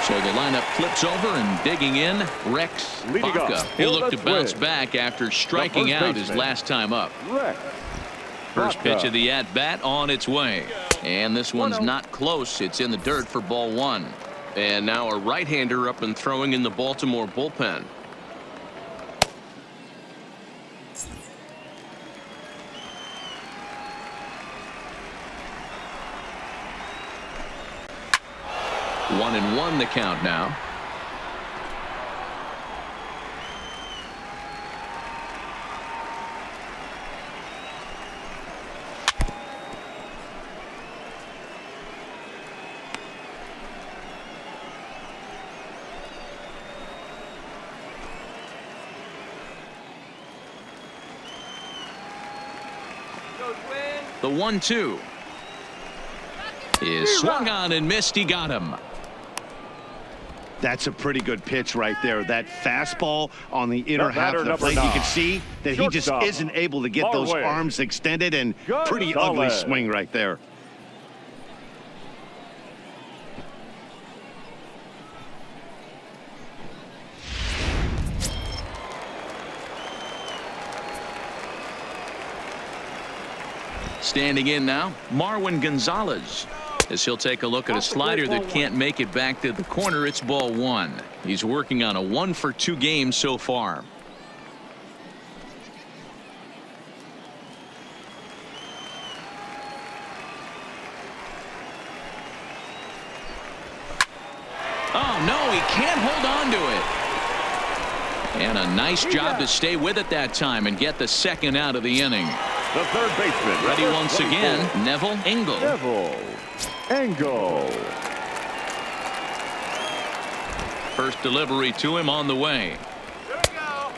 So the lineup flips over and digging in, Rex Baca. He'll look to bounce back after striking out his last time up. First pitch of the at-bat on its way. And this one's not close. It's in the dirt for ball 1. And now a right-hander up and throwing in the Baltimore bullpen. One and one the count now. The 1-2 is swung on and missed. He got him. That's a pretty good pitch right there. That fastball on the inner half of the plate. You can see that he just isn't able to get those arms extended, and pretty ugly swing right there. Standing in now, Marwin Gonzalez. As he'll take a look at a slider that can't make it back to the corner. It's ball 1. He's working on a 1-for-2 game so far. Oh no, he can't hold on to it. And a nice job to stay with it that time and get the second out of the inning. The third baseman. Ready once again, Neville Engel. First delivery to him on the way.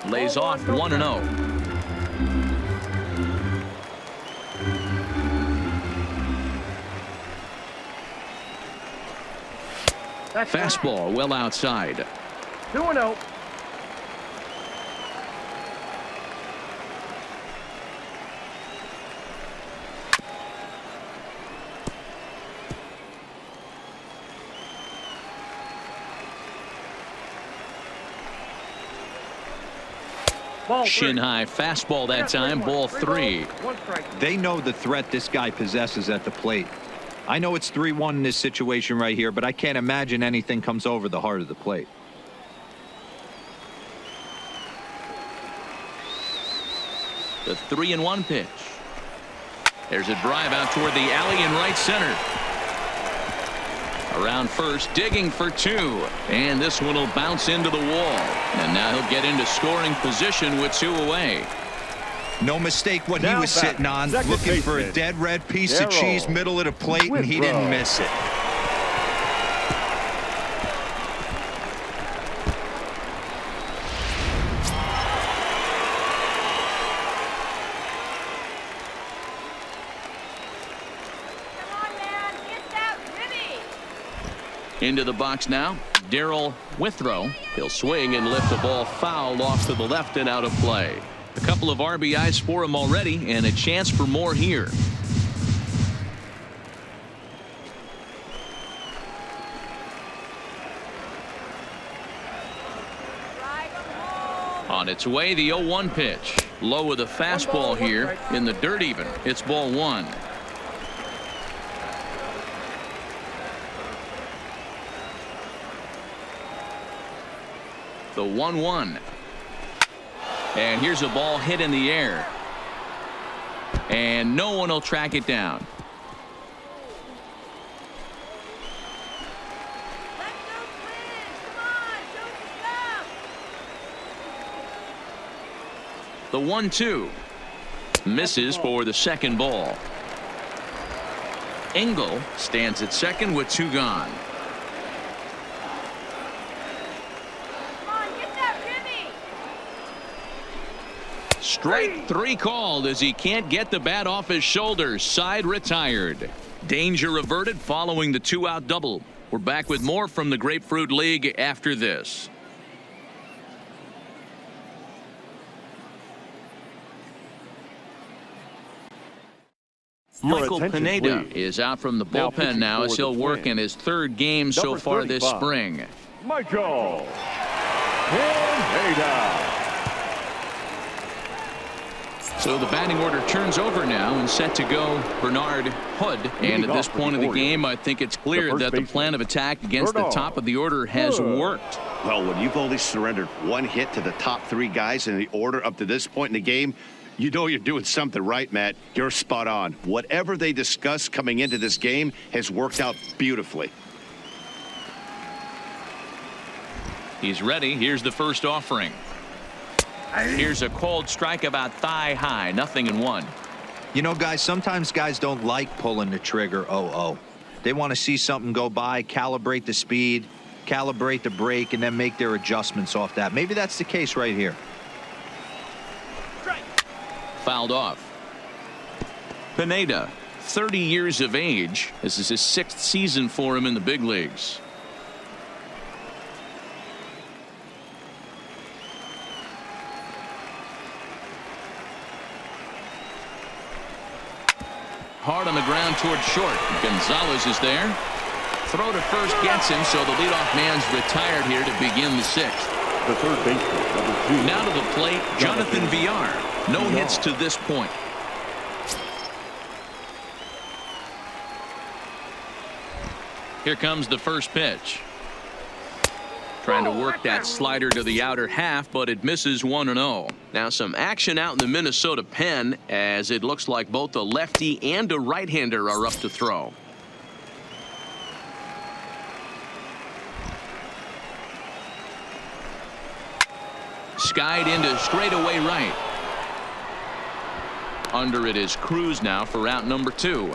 Lays off 1-0. Fastball well outside. 2-0. Shin high fastball that time, ball 3. They know the threat this guy possesses at the plate. I know it's 3-1 in this situation right here, but I can't imagine anything comes over the heart of the plate. The 3-1 pitch. There's a drive out toward the alley in right center. Around first, digging for 2. And this one will bounce into the wall. And now he'll get into scoring position with 2 away. No mistake what he was sitting on, looking for a dead red piece of cheese middle of the plate, and he didn't miss it. Into the box now, Darrell Withrow. He'll swing and lift the ball foul off to the left and out of play. A couple of RBIs for him already, and a chance for more here. On its way, the 0-1 pitch. Low with a fastball here in the dirt even. It's ball 1. The 1-1. And here's a ball hit in the air. And no one will track it down. The 1-2. Misses for the second ball. Engel stands at second with 2 gone. Strike 3 called as he can't get the bat off his shoulders. Side retired. Danger averted following the 2-out double. We're back with more from the Grapefruit League after this. Michael Pineda is out from the bullpen now as he'll work in his 3rd game so far this spring. Michael Pineda. So the batting order turns over now and set to go Bernard Hood. And at this point of the game, I think it's clear that the plan of attack against the top of the order has worked. Well, when you've only surrendered 1 hit to the top 3 guys in the order up to this point in the game, you know you're doing something right, Matt. You're spot on. Whatever they discussed coming into this game has worked out beautifully. He's ready. Here's the first offering. Here's a cold strike about thigh high. 0-1. You know, guys, sometimes guys don't like pulling the trigger 0-0. They want to see something go by, calibrate the speed, calibrate the brake, and then make their adjustments off that. Maybe that's the case right here. Fouled off. Pineda, 30 years of age. This is his 6th season for him in the big leagues. Hard on the ground toward short. Gonzalez is there. Throw to first gets him, so the leadoff man's retired here to begin the 6th. The third baseman, number 2. Now to the plate, Jonathan Villar. No hits to this point. Here comes the first pitch. Trying to work that slider to the outer half, but it misses 1-0. Now some action out in the Minnesota pen as it looks like both a lefty and a right-hander are up to throw. Skied into straightaway right. Under it is Cruz now for out number 2.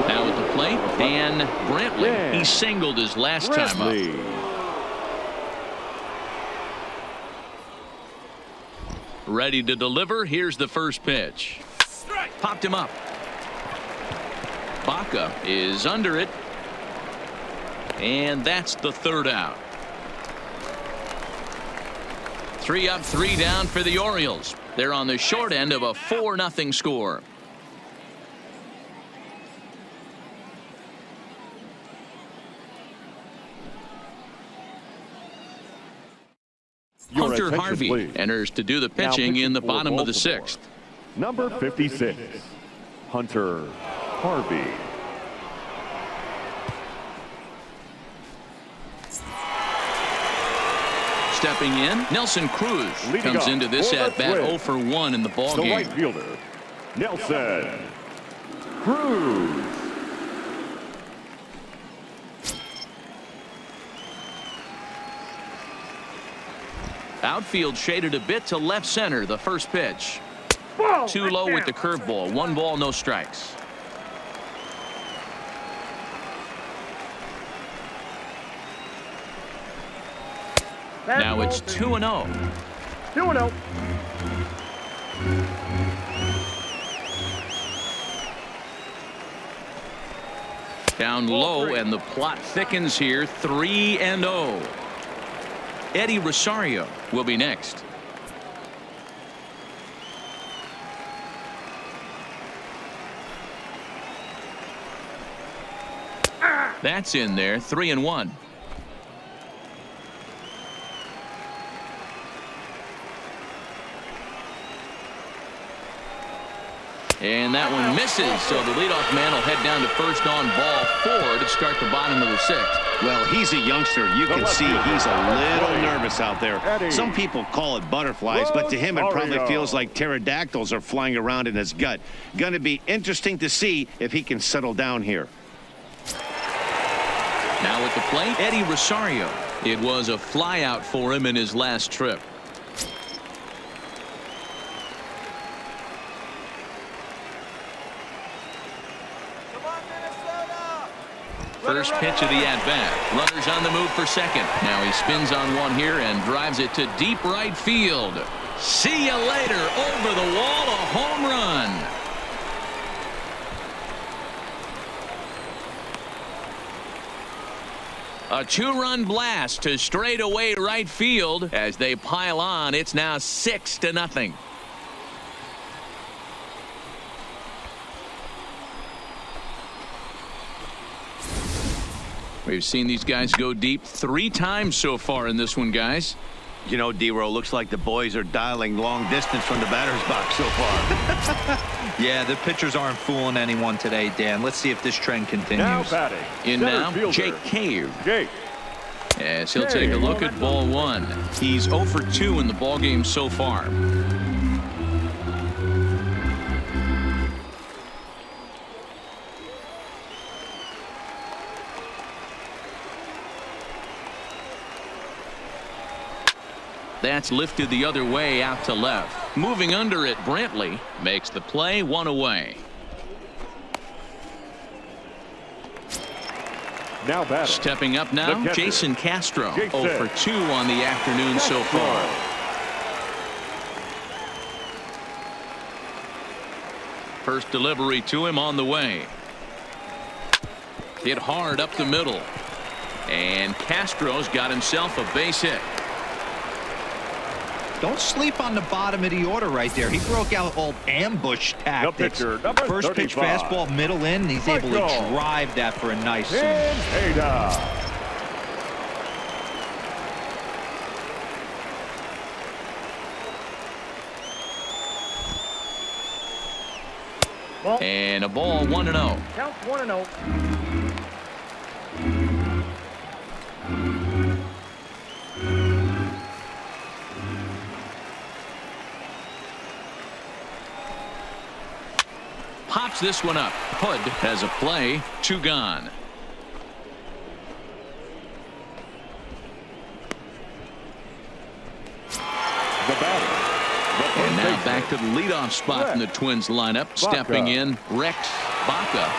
Now at the plate, Dan Brantley. He singled his last time up. Ready to deliver. Here's the first pitch. Popped him up. Baca is under it. And that's the 3rd out. 3 up, 3 down for the Orioles. They're on the short end of a 4-0 score. Hunter Attention, Harvey please. enters to do the Now pitching in the for bottom of the Baltimore. 6th. Number 56, Hunter Harvey. Stepping in, Nelson Cruz Leading comes up into this for the at bat Twins. 0 for 1 in the ball The game. right fielder, Nelson Cruz. Outfield shaded a bit to left center. The first pitch. Too low with the curveball. 1 ball, no strikes. Now it's 2-0. 2-0. Down low, and the plot thickens here. 3-0. Eddie Rosario will be next. That's in there. 3-1. And that one misses, so the leadoff man will head down to first on ball 4 to start the bottom of the 6th. Well, he's a youngster. You can see he's a little nervous out there. Some people call it butterflies, but to him it probably feels like pterodactyls are flying around in his gut. Going to be interesting to see if he can settle down here. Now at the plate, Eddie Rosario. It was a flyout for him in his last trip. First pitch of the at-bat. Runners on the move for second. Now he spins on one here and drives it to deep right field. See you later. Over the wall, a home run. A 2-run blast to straightaway right field. As they pile on, it's now 6-0. We've seen these guys go deep 3 times so far in this one, guys. You know, D-Row, looks like the boys are dialing long distance from the batter's box so far. Yeah, the pitchers aren't fooling anyone today, Dan. Let's see if this trend continues. Now batting. In center now, fielder, Jake Cave. Jake. Yes, he'll take a look at ball 1. He's 0 for 2 in the ball game so far. That's lifted the other way out to left. Moving under it, Brantley makes the play, 1 away. Now batting. Stepping up now, The catcher, Jason Castro. Jake 0 for 2 on the afternoon so far. First delivery to him on the way. Hit hard up the middle. And Castro's got himself a base hit. Don't sleep on the bottom of the order right there. He broke out old ambush tactics. pitcher, number First pitch 35. fastball middle in. And he's Strike able to zone. drive that for a nice swing. Pineda. And a ball, 1-0. Count 1-0. Pops this one up. Hood has a play. 2 gone. The batter. And now back to the leadoff spot in the Twins lineup. Stepping in, Rex Baca.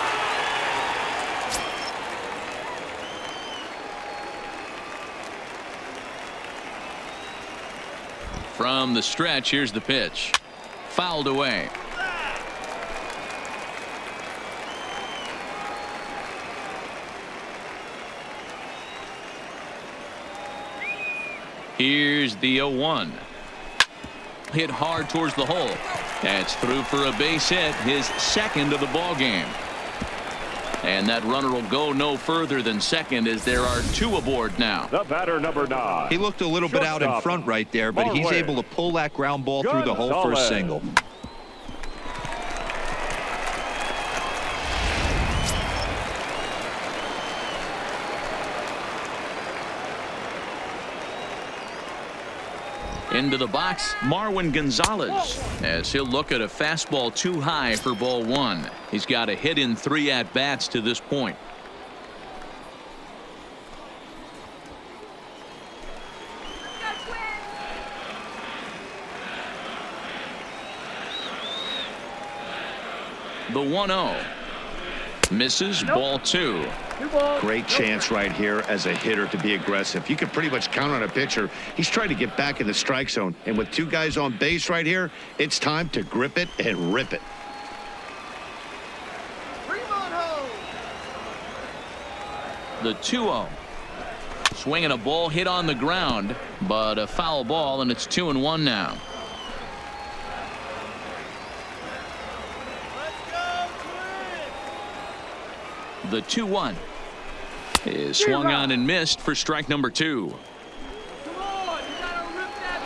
From the stretch, here's the pitch. Fouled away. Here's the 0-1. Hit hard towards the hole. That's through for a base hit, his second of the ball game. And that runner will go no further than second as there are 2 aboard now. The batter, number 9. He looked a little bit out in Shortstop, front right there, but he's Marwin able to pull that ground ball through the hole for a Gonzalez. single. Into the box, Marwin Gonzalez, as he'll look at a fastball too high for ball 1. He's got a hit in 3 at-bats to this point. Let's go, Twins. The 1-0. Misses, ball 2. Great chance right here as a hitter to be aggressive. You can pretty much count on a pitcher. He's trying to get back in the strike zone. And with 2 guys on base right here, it's time to grip it and rip it. The 2-0. Swinging a ball hit on the ground, but a foul ball, and it's 2-1 now. The 2-1 is swung on and missed for strike number 2. Come on, you gotta rip that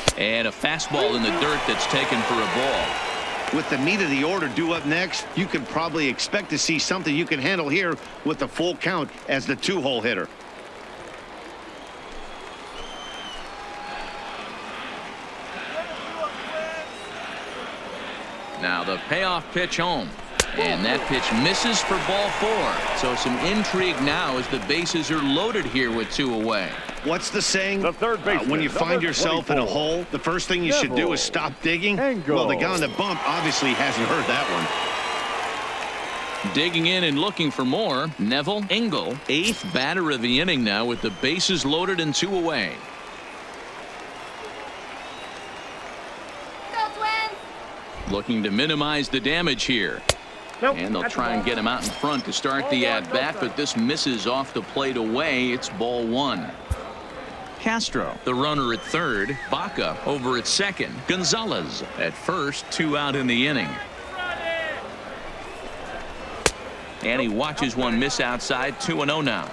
pitch. And a fastball in the dirt that's taken for a ball. With the meat of the order due up next, you can probably expect to see something you can handle here with the full count as the 2-hole hitter. Now the payoff pitch home. And that pitch misses for ball 4. So some intrigue now as the bases are loaded here with 2 away. What's the saying? The third baseman, when you find number yourself in a 24. hole, the first thing you should do is stop digging. Engel. Well, the guy on the bump obviously hasn't heard that one. Digging in and looking for more. Neville Engel, 8th batter of the inning now with the bases loaded and 2 away. Go, Twins. Looking to minimize the damage here. And they'll try and get him out in front to start the at-bat, but this misses off the plate away. It's ball 1. Castro, the runner at third. Baca over at second. Gonzalez at first. 2 out in the inning. And he watches one miss outside. 2-0 now.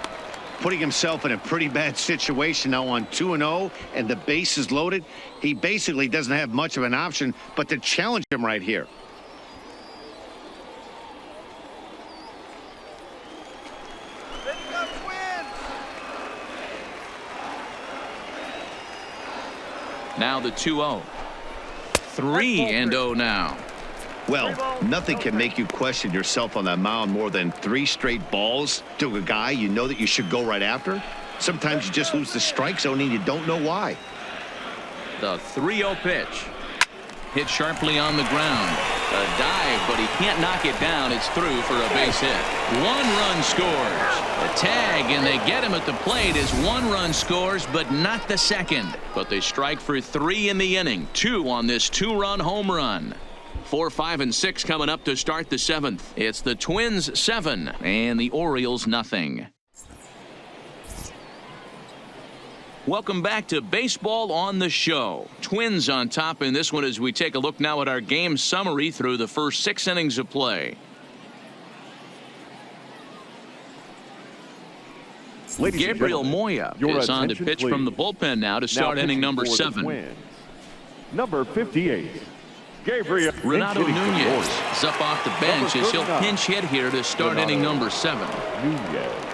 Putting himself in a pretty bad situation now on 2-0 and the base is loaded. He basically doesn't have much of an option but to challenge him right here. Now the 2-0. 3-0 now. Well, nothing can make you question yourself on that mound more than 3 straight balls to a guy you know that you should go right after. Sometimes you just lose the strike zone and you don't know why. The 3-0 pitch. Hit sharply on the ground. A dive, but he can't knock it down. It's through for a base hit. 1 run scores. A tag, and they get him at the plate as 1 run scores, but not the second. But they strike for 3 in the inning. 2 on this 2-run home run. 4, 5, and 6 coming up to start the 7th. It's the Twins 7 and the Orioles nothing. Welcome back to Baseball on the Show. Twins on top in this one as we take a look now at our game summary through the first 6 innings of play. Ladies and Gabriel gentlemen, Moya your is on to attention, pitch please. from the bullpen now to start Now inning pitching number for the 7. Twins, number 58, Gabriel Renato hitting for the Nunez Orioles. is up off the bench as he'll 39. pinch hit here to start Renato inning number 7. Nunez.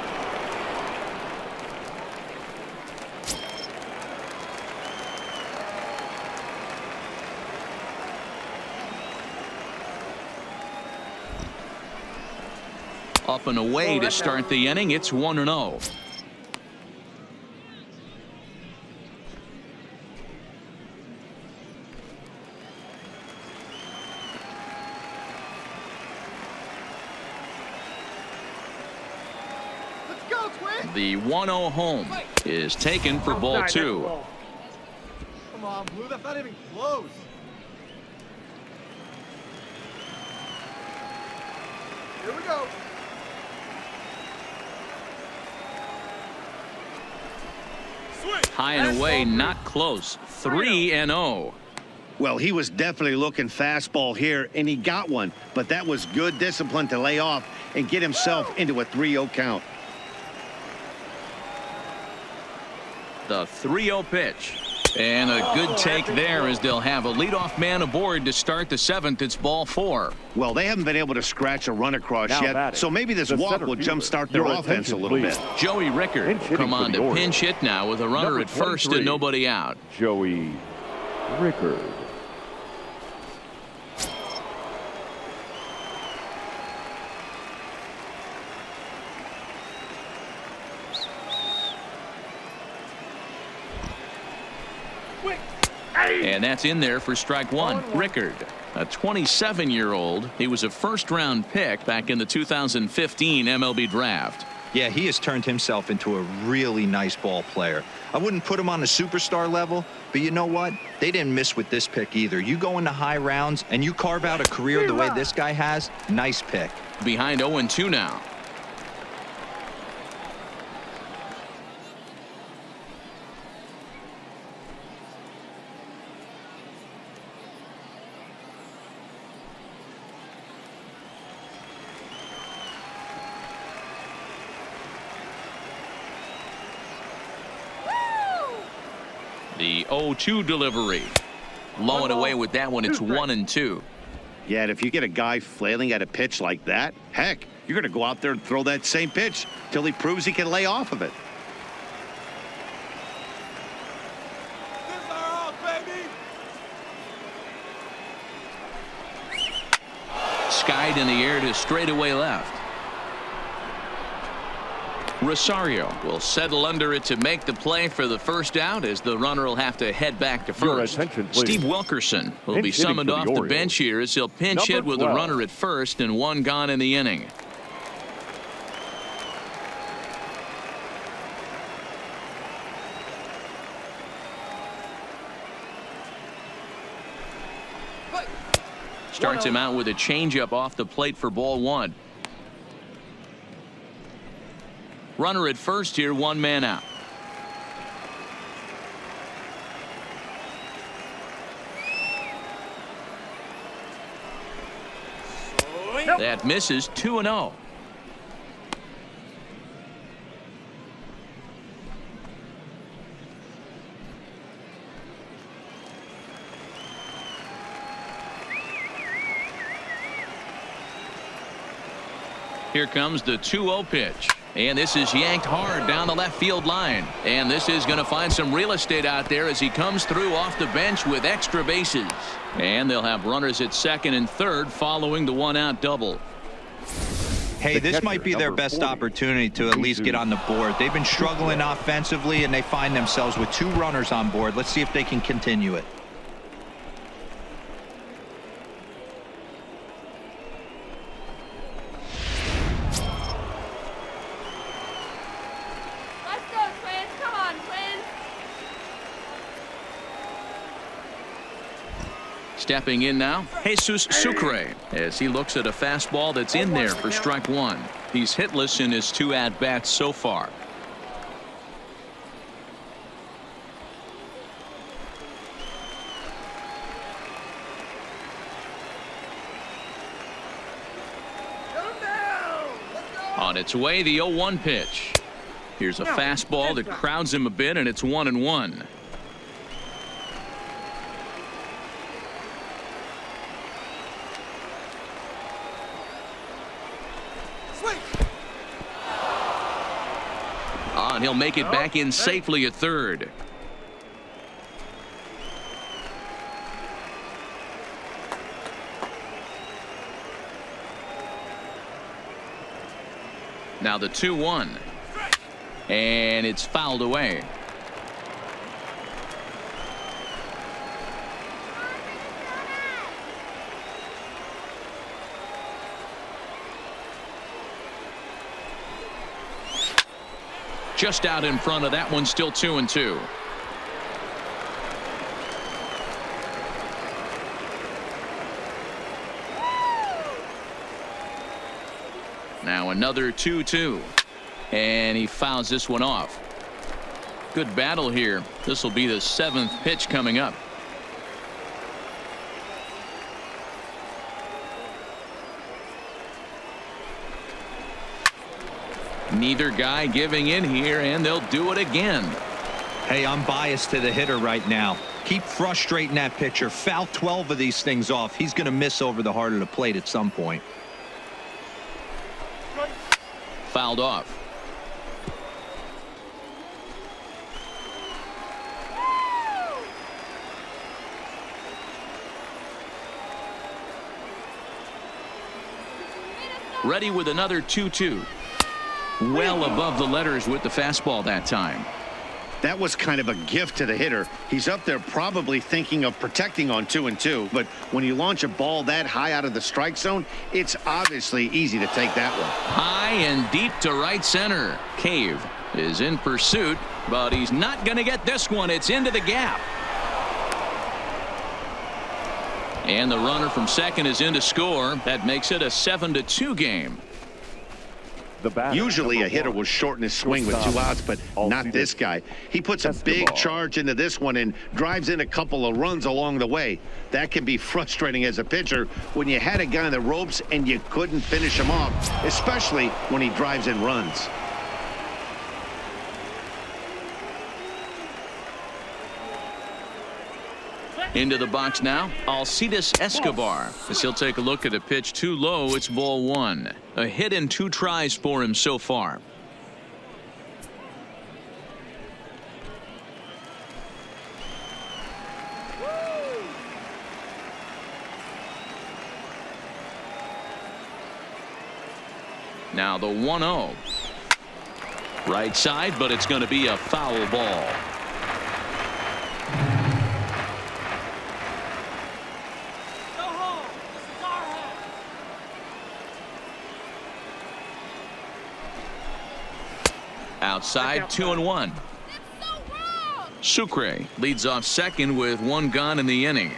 Up and away to start the inning. It's 1-0. The 1-0 home is taken for ball 2. Come on, Blue, that's not even close. Here we go. High and away, not close. 3-0. Well, he was definitely looking fastball here, and he got one. But that was good discipline to lay off and get himself into a 3-0 count. The 3-0 pitch. And a good take there as they'll have a leadoff man aboard to start the 7th. It's ball 4. Well, they haven't been able to scratch a run across Now yet, batting, so maybe this the walk center will fielder. jumpstart their Your offense a attention, little please. bit. Joey Rickard Pinch hitting come for on the to Orioles. pinch hit now with a runner Number at first 23. and nobody out. Joey Rickard. And that's in there for strike one. Rickard, a 27-year-old. He was a first-round pick back in the 2015 MLB draft. Yeah, he has turned himself into a really nice ball player. I wouldn't put him on a superstar level, but you know what? They didn't miss with this pick either. You go into high rounds and you carve out a career the way this guy has, nice pick. Behind 0-2 now. The 0-2 delivery. Low and away with that one. It's 1-2. Yeah, and if you get a guy flailing at a pitch like that, heck, you're going to go out there and throw that same pitch till he proves he can lay off of it. This is our off, baby. Skied in the air to straightaway left. Rosario will settle under it to make the play for the first out as the runner will have to head back to Your first. attention, please. Steve Wilkerson will Pinch be hitting summoned for the off the Orioles. bench here as he'll pinch hit Number with a 12. runner at first and one gone in the inning. Starts him out with a changeup off the plate for ball 1. Runner at first here, one man out. That misses. 2-0. Here comes the 2-0 pitch. And this is yanked hard down the left field line. And this is going to find some real estate out there as he comes through off the bench with extra bases. And they'll have runners at second and third following the one-out double. Hey, The this catcher, might be their number best 40. opportunity to at least get on the board. They've been struggling offensively, and they find themselves with 2 runners on board. Let's see if they can continue it. Let's go, Twins. Come on, Twins. Stepping in now, Jesus Sucre, as he looks at a fastball that's in there for strike 1. He's hitless in his 2 at-bats so far. Get him down. Let's go. On its way, the 0-1 pitch. Here's a fastball that crowds him a bit, and it's 1-1. Swing. And he'll make it back in safely at third. Now the 2-1. And it's fouled away. Just out in front of that one, still 2-2. Now another 2-2. And he fouls this one off. Good battle here. This will be the 7th pitch coming up. Neither guy giving in here, and they'll do it again. Hey, I'm biased to the hitter right now. Keep frustrating that pitcher. Foul 12 of these things off. He's going to miss over the heart of the plate at some point. Fouled off. Ready with another 2-2. Well above the letters with the fastball that time. That was kind of a gift to the hitter. He's up there probably thinking of protecting on 2-2, but when you launch a ball that high out of the strike zone, it's obviously easy to take that one. High and deep to right center. Cave is in pursuit, but he's not going to get this one. It's into the gap. And the runner from second is in to score. That makes it a 7-2 game. Usually a hitter will shorten his swing with 2 outs, but not this guy. He puts a big charge into this one and drives in a couple of runs along the way. That can be frustrating as a pitcher when you had a guy on the ropes and you couldn't finish him off, especially when he drives in runs. Into the box now, Alcides Escobar, as he'll take a look at a pitch too low. It's ball 1. A hit and 2 tries for him so far. Now the 1-0. Right side, but it's going to be a foul ball. Outside, 2-1. Sucre leads off second with 1 gone in the inning.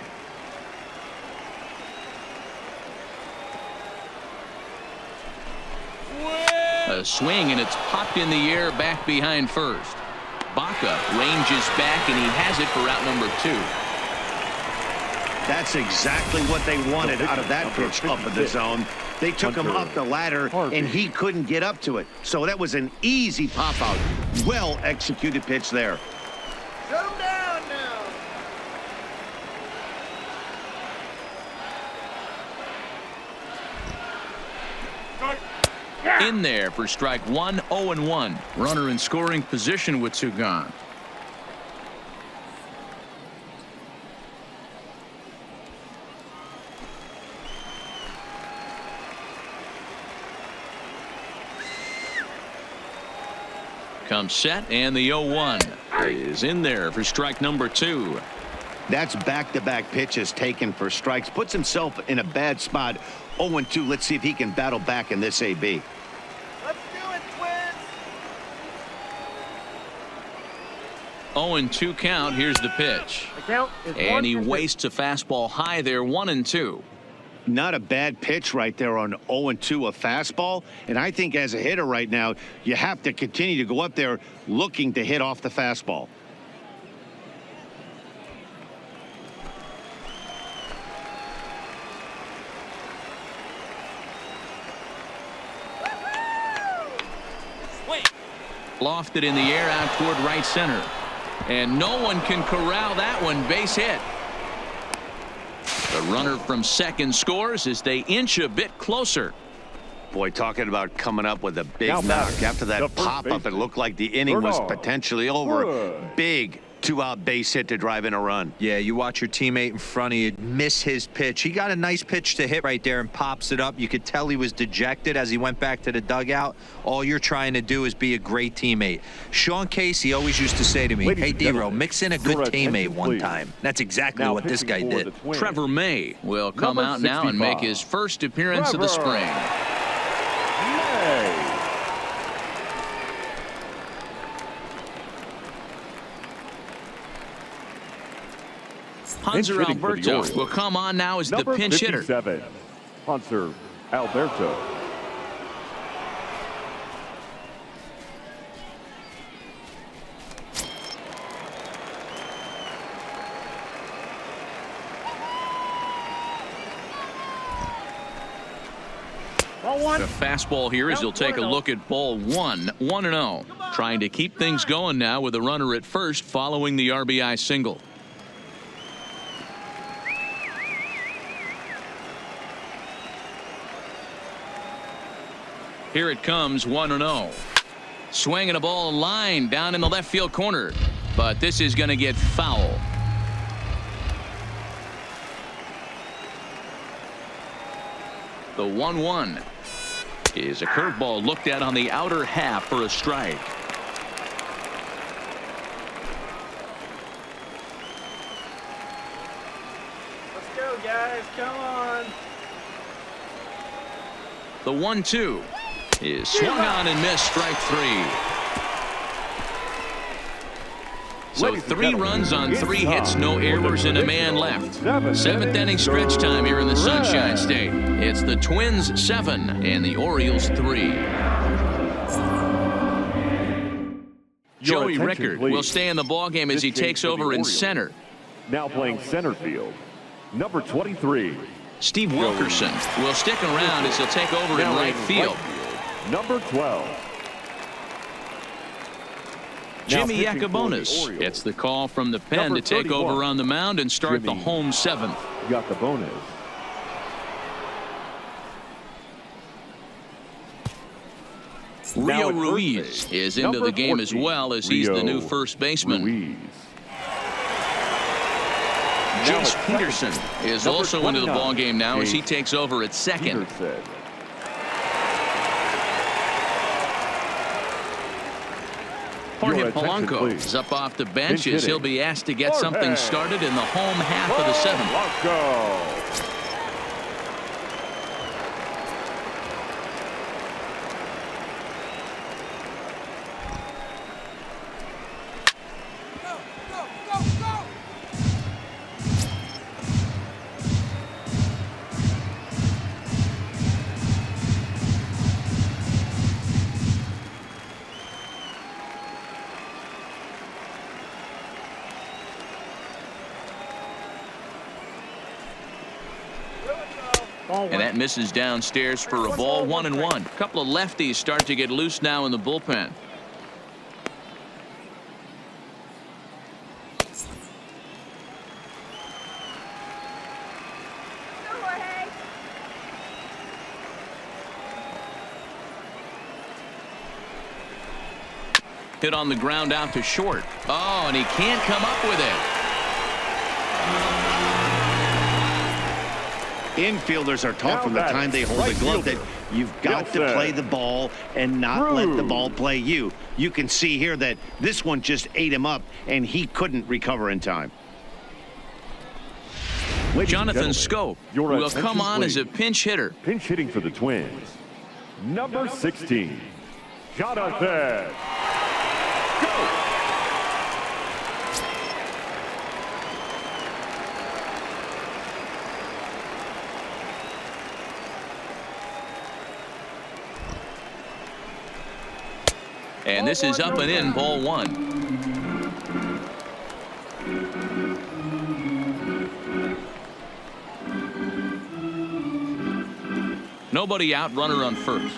A swing, and it's popped in the air back behind first. Baca ranges back, and he has it for out number 2. That's exactly what they wanted out of that pitch up in the zone. They took him up the ladder, and he couldn't get up to it. So that was an easy pop-out. Well-executed pitch there. Shut him down now. In there for strike 1, 0-1. Runner in scoring position with 2 gone. Comes set, and the 0-1 is in there for strike number 2. That's back-to-back pitches taken for strikes. Puts himself in a bad spot. 0-2. Let's see if he can battle back in this AB. Let's do it, Twins. 0-2 count. Here's the pitch. And he wastes a fastball high there, 1-2. Not a bad pitch right there on 0-2, a fastball. And I think as a hitter right now, you have to continue to go up there looking to hit off the fastball. Lofted in the air out toward right center. And no one can corral that one. Base hit. The runner from second scores as they inch a bit closer. Boy, talking about coming up with a big knock. After that pop-up, it looked like the inning was potentially over. Big 2-out base hit to drive in a run. Yeah, you watch your teammate in front of you miss his pitch. He got a nice pitch to hit right there and pops it up. You could tell he was dejected as he went back to the dugout. All you're trying to do is be a great teammate. Sean Casey always used to say to me, hey, D-Row, mix in a good teammate one time. That's exactly what this guy did. Trevor May will come out now and make his first appearance of the spring. Hanser Alberto will come on now as the pinch hitter. Hanser Alberto. Ball one. The fastball here as he'll take a look at ball one. 1-0. Trying to keep things going now with a runner at first following the RBI single. Here it comes, 1-0. Swinging a ball line down in the left field corner. But this is going to get foul. The 1-1 is a curveball looked at on the outer half for a strike. Let's go, guys. Come on. The 1-2 is swung on and missed, strike three. So 3 runs on 3 hits, no errors, and a man left. 7th inning stretch time here in the Sunshine State. It's the Twins 7 and the Orioles 3. Joey Rickard will stay in the ballgame as he takes over in center. Now playing center field, number 23. Steve Wilkerson will stick around as he'll take over in right field. Number 12. Jimmy Yacabonis gets the call from the pen to take over on the mound and start the home 7th. Got the bonus. Rio Ruiz is into the game as well as he's the new first baseman. Jace Peterson is also into the ballgame now as he takes over at second. Jorge Polanco is up off the bench as he'll be asked to get something started in the home half of the 7th. And that misses downstairs for a ball, 1-1. A couple of lefties start to get loose now in the bullpen. Hit on the ground out to short. Oh, and he can't come up with it. Infielders are taught from the time they hold the glove that you've got to play the ball and not let the ball play you. You can see here that this one just ate him up and he couldn't recover in time. Jonathan Scope will come on as a pinch hitter. Pinch hitting for the Twins, number 16, Jonathan Scope. And this is up and in, ball 1. Nobody out, runner on first.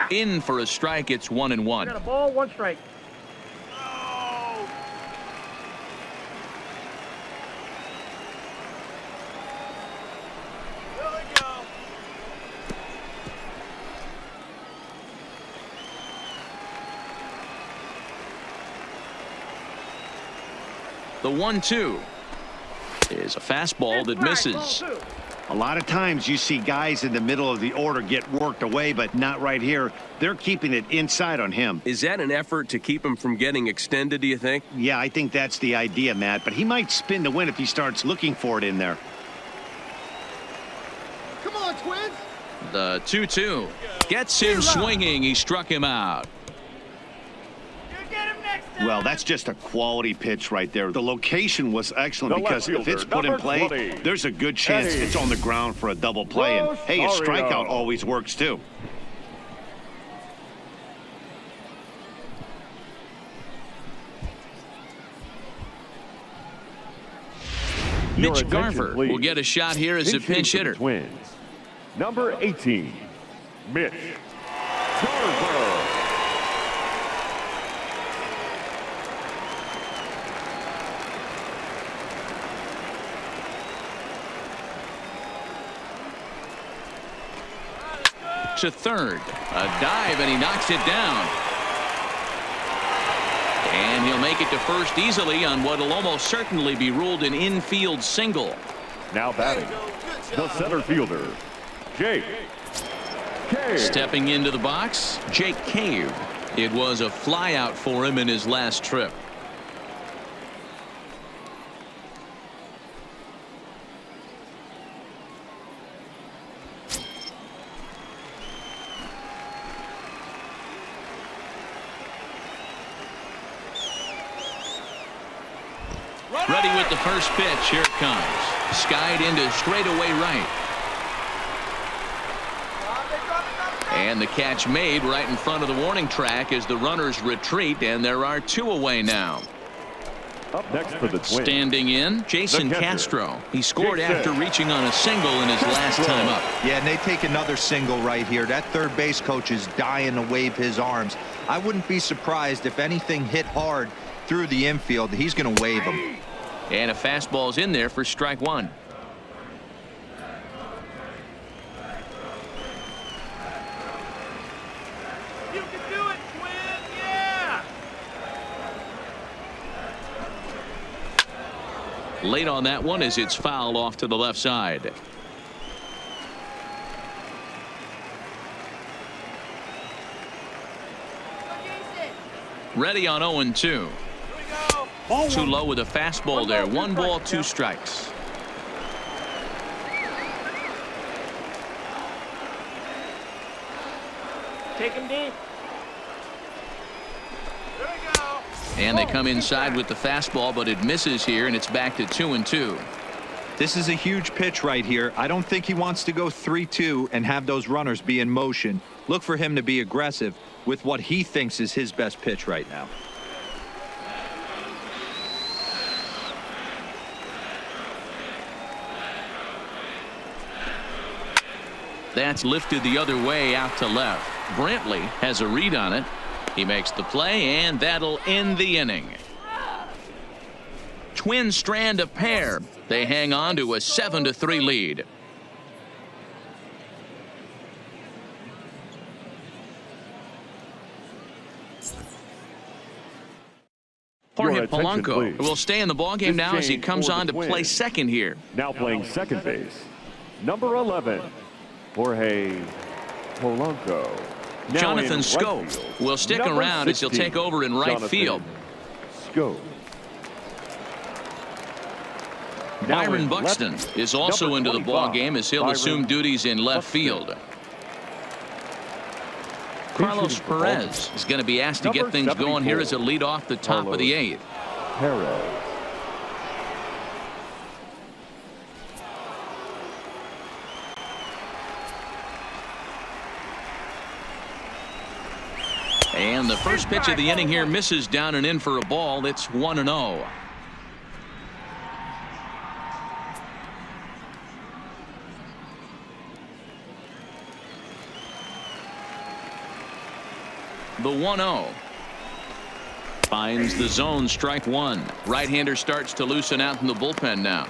In for a strike, it's 1-1. Got a ball, 1 strike. The 1-2 is a fastball that misses. A lot of times you see guys in the middle of the order get worked away, but not right here. They're keeping it inside on him. Is that an effort to keep him from getting extended, do you think? Yeah, I think that's the idea, Matt, but he might spin to win if he starts looking for it in there. Come on, Twins. The 2-2 gets him swinging. He struck him out. Well, that's just a quality pitch right there. The location was excellent because if it's put in play, there's a good chance it's on the ground for a double play. And, hey, a strikeout always works, too. Your Mitch attention, Garver please. will get a shot here as a Pinch hitting pinch for the hitter. Twins. Number 18, Mitch Garver. To third. A dive, and he knocks it down. And he'll make it to first easily on what will almost certainly be ruled an infield single. Now batting, the center fielder, Jake Cave. Stepping into the box, Jake Cave. It was a flyout for him in his last trip. Ready with the first pitch. Here it comes. Skied into straightaway right. And the catch made right in front of the warning track as the runners retreat, and there are 2 away now. Up next for the Twins. Standing in, Jason catcher, Castro. He scored Jason after reaching on a single in his last time up. Yeah, and they take another single right here. That third base coach is dying to wave his arms. I wouldn't be surprised if anything hit hard through the infield. He's going to wave them. And a fastball's in there for strike 1. You can do it, Twin. Yeah. Late on that one as it's fouled off to the left side. Ready on 0-2. Too low with a fastball there. 1 ball, 2 strikes. Take him deep. There we go. And they come inside with the fastball, but it misses here, and it's back to 2-2. This is a huge pitch right here. I don't think he wants to go 3-2 and have those runners be in motion. Look for him to be aggressive with what he thinks is his best pitch right now. That's lifted the other way out to left. Brantley has a read on it. He makes the play, and that'll end the inning. Twins strand a pair. They hang on to a 7-3 lead. Jorge Your attention, Polanco please. will stay in the ballgame This now as he change comes for the on to play Twins. second here. Now playing second base, number 11, Jorge Polanco. Now Jonathan in right Scope field, will stick number around as he'll 16, take over in right Jonathan field. Scope. Now Byron in Buxton left, is also number into the 25, ball game as he'll Byron assume duties in left Buxton. field. Carlos hitting for Perez is going to be asked to Number get things going here as a 74, lead off the top of the 8th. Perez. And the first pitch of the inning here misses down and in for a ball. It's 1-0. The 1-0 finds the zone, strike 1. Right-hander starts to loosen out in the bullpen now.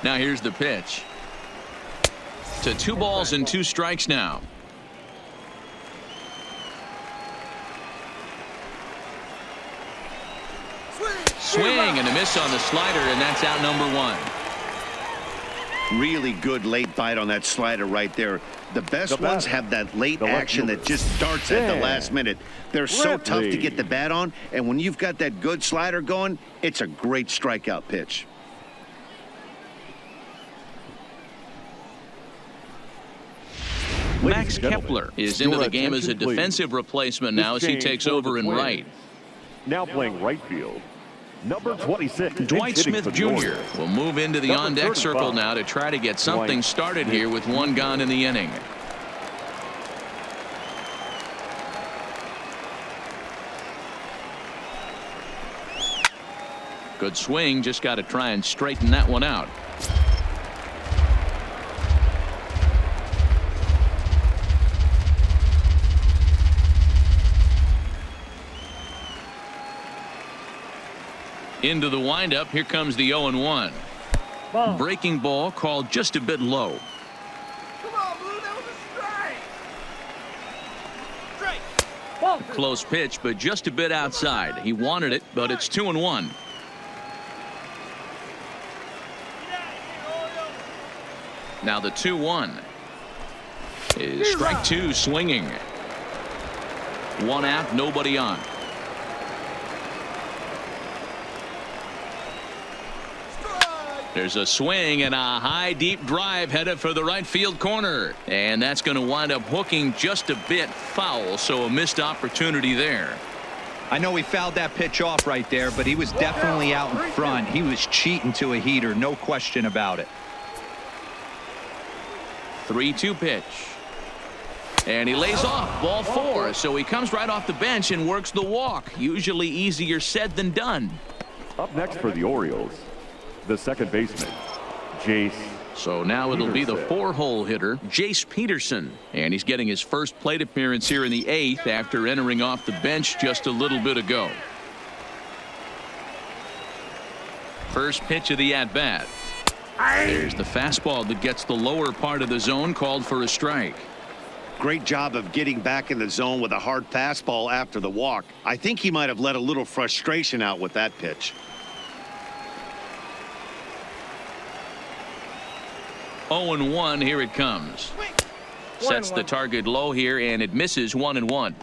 Now here's the pitch. To 2 balls and 2 strikes now. Swing and a miss on the slider, and that's out number 1. Really good late bite on that slider right there. The best ones have that late the left action that fielder. just starts at the last minute. They're so tough to Brantley. get the bat on, and when you've got that good slider going, it's a great strikeout pitch. Max and gentlemen, Kepler is your into the game as a attention, please. defensive replacement This now as he change takes for over the in Twins. right. Now playing right field, number 26. Dwight hitting Smith for the Jr. Orioles. will move into the Number on-deck circle 35. now to try to get something Dwight started Smith here with one gone in the inning. Good swing, just got to try and straighten that one out. Into the windup, here comes the 0-1. Breaking ball called just a bit low. Come on, Blue, that was a strike. Close pitch, but just a bit outside. He wanted it, but it's 2-1. Now the 2-1 is strike two, swinging. One out, nobody on. There's a swing and a high deep drive headed for the right field corner, and that's going to wind up hooking just a bit foul, so a missed opportunity there. I know he fouled that pitch off right there, but he was definitely out in front. He was cheating to a heater, no question about it. 3-2 pitch. And he lays off, ball four, so he comes right off the bench and works the walk. Usually easier said than done. Up next for the Orioles, the second baseman, Jace. So now it'll be the four-hole hitter, Jace Peterson. And he's getting his first plate appearance here in the 8th after entering off the bench just a little bit ago. First pitch of the at-bat. There's the fastball that gets the lower part of the zone, called for a strike. Great job of getting back in the zone with a hard fastball after the walk. I think he might have let a little frustration out with that pitch. 0-1, here it comes. Sets the target low here, and it misses 1-1.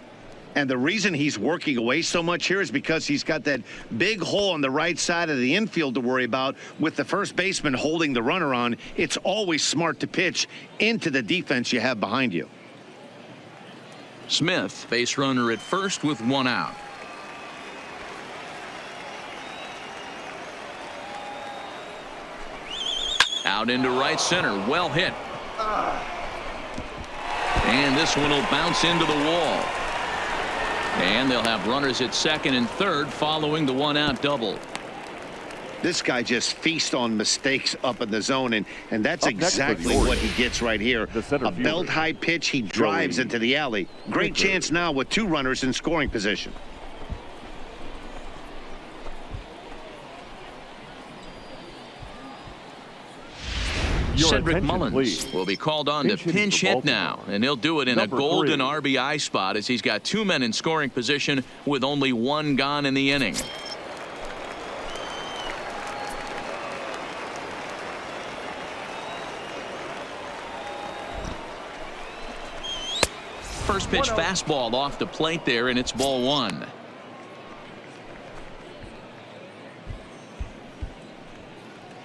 And the reason he's working away so much here is because he's got that big hole on the right side of the infield to worry about. With the first baseman holding the runner on, it's always smart to pitch into the defense you have behind you. Smith, base runner at first with one out. Out into right center, well hit. And this one will bounce into the wall. And they'll have runners at second and third following the one-out double. This guy just feasts on mistakes up in the zone, and that's exactly what he gets right here. A belt-high pitch, he drives into the alley. Great chance now with two runners in scoring position. Cedric Mullins will be called on to pinch hit now, and he'll do it in a golden RBI spot as he's got two men in scoring position with only one gone in the inning. First pitch fastball off the plate there, and it's ball one.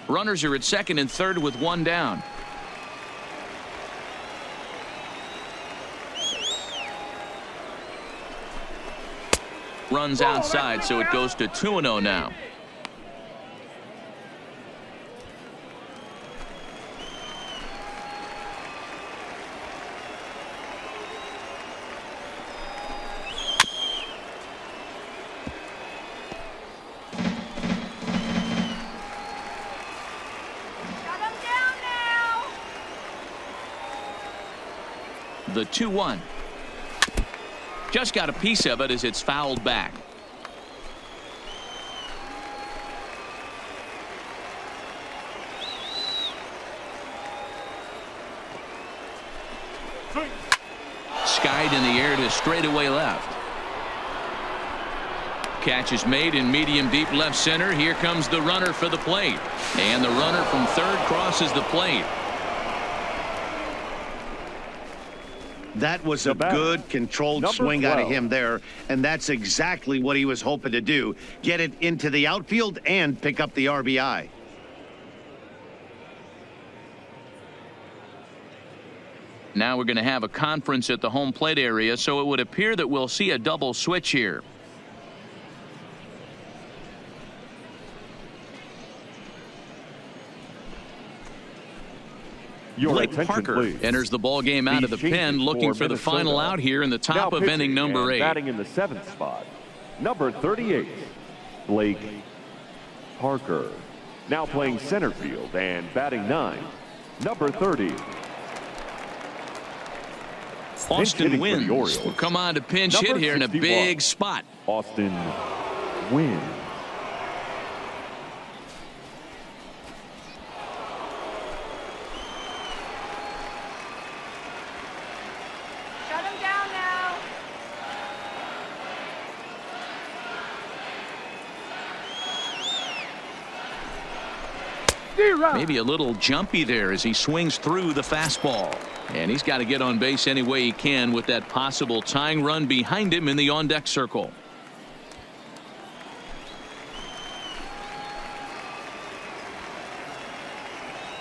Runners are at second and third with one down. Runs outside, so it goes to 2-0 now. The 2-1. Just got a piece of it as it's fouled back. Skied in the air to straightaway left. Catch is made in medium deep left center. Here comes the runner for the plate. And the runner from third crosses the plate. That was a good, controlled swing out of him there, and that's exactly what he was hoping to do. Get it into the outfield and pick up the RBI. Now we're going to have a conference at the home plate area, so it would appear that we'll see a double switch here. Your Blake attention, Parker please. enters the ball game out of the These pen, changes looking for the Minnesota. final out here in the top Now of inning pitching number and 8. batting in the 7th spot, number 38, Blake Parker. Now playing center field and batting 9, number 30. Austin hitting for the Wins Orioles. will come on to pinch Number hit here in a 61. big spot. Austin Wynn. Shut him down now. Maybe a little jumpy there as he swings through the fastball. And he's got to get on base any way he can with that possible tying run behind him in the on-deck circle.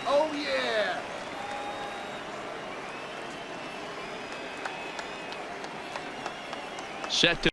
Oh, yeah. Set to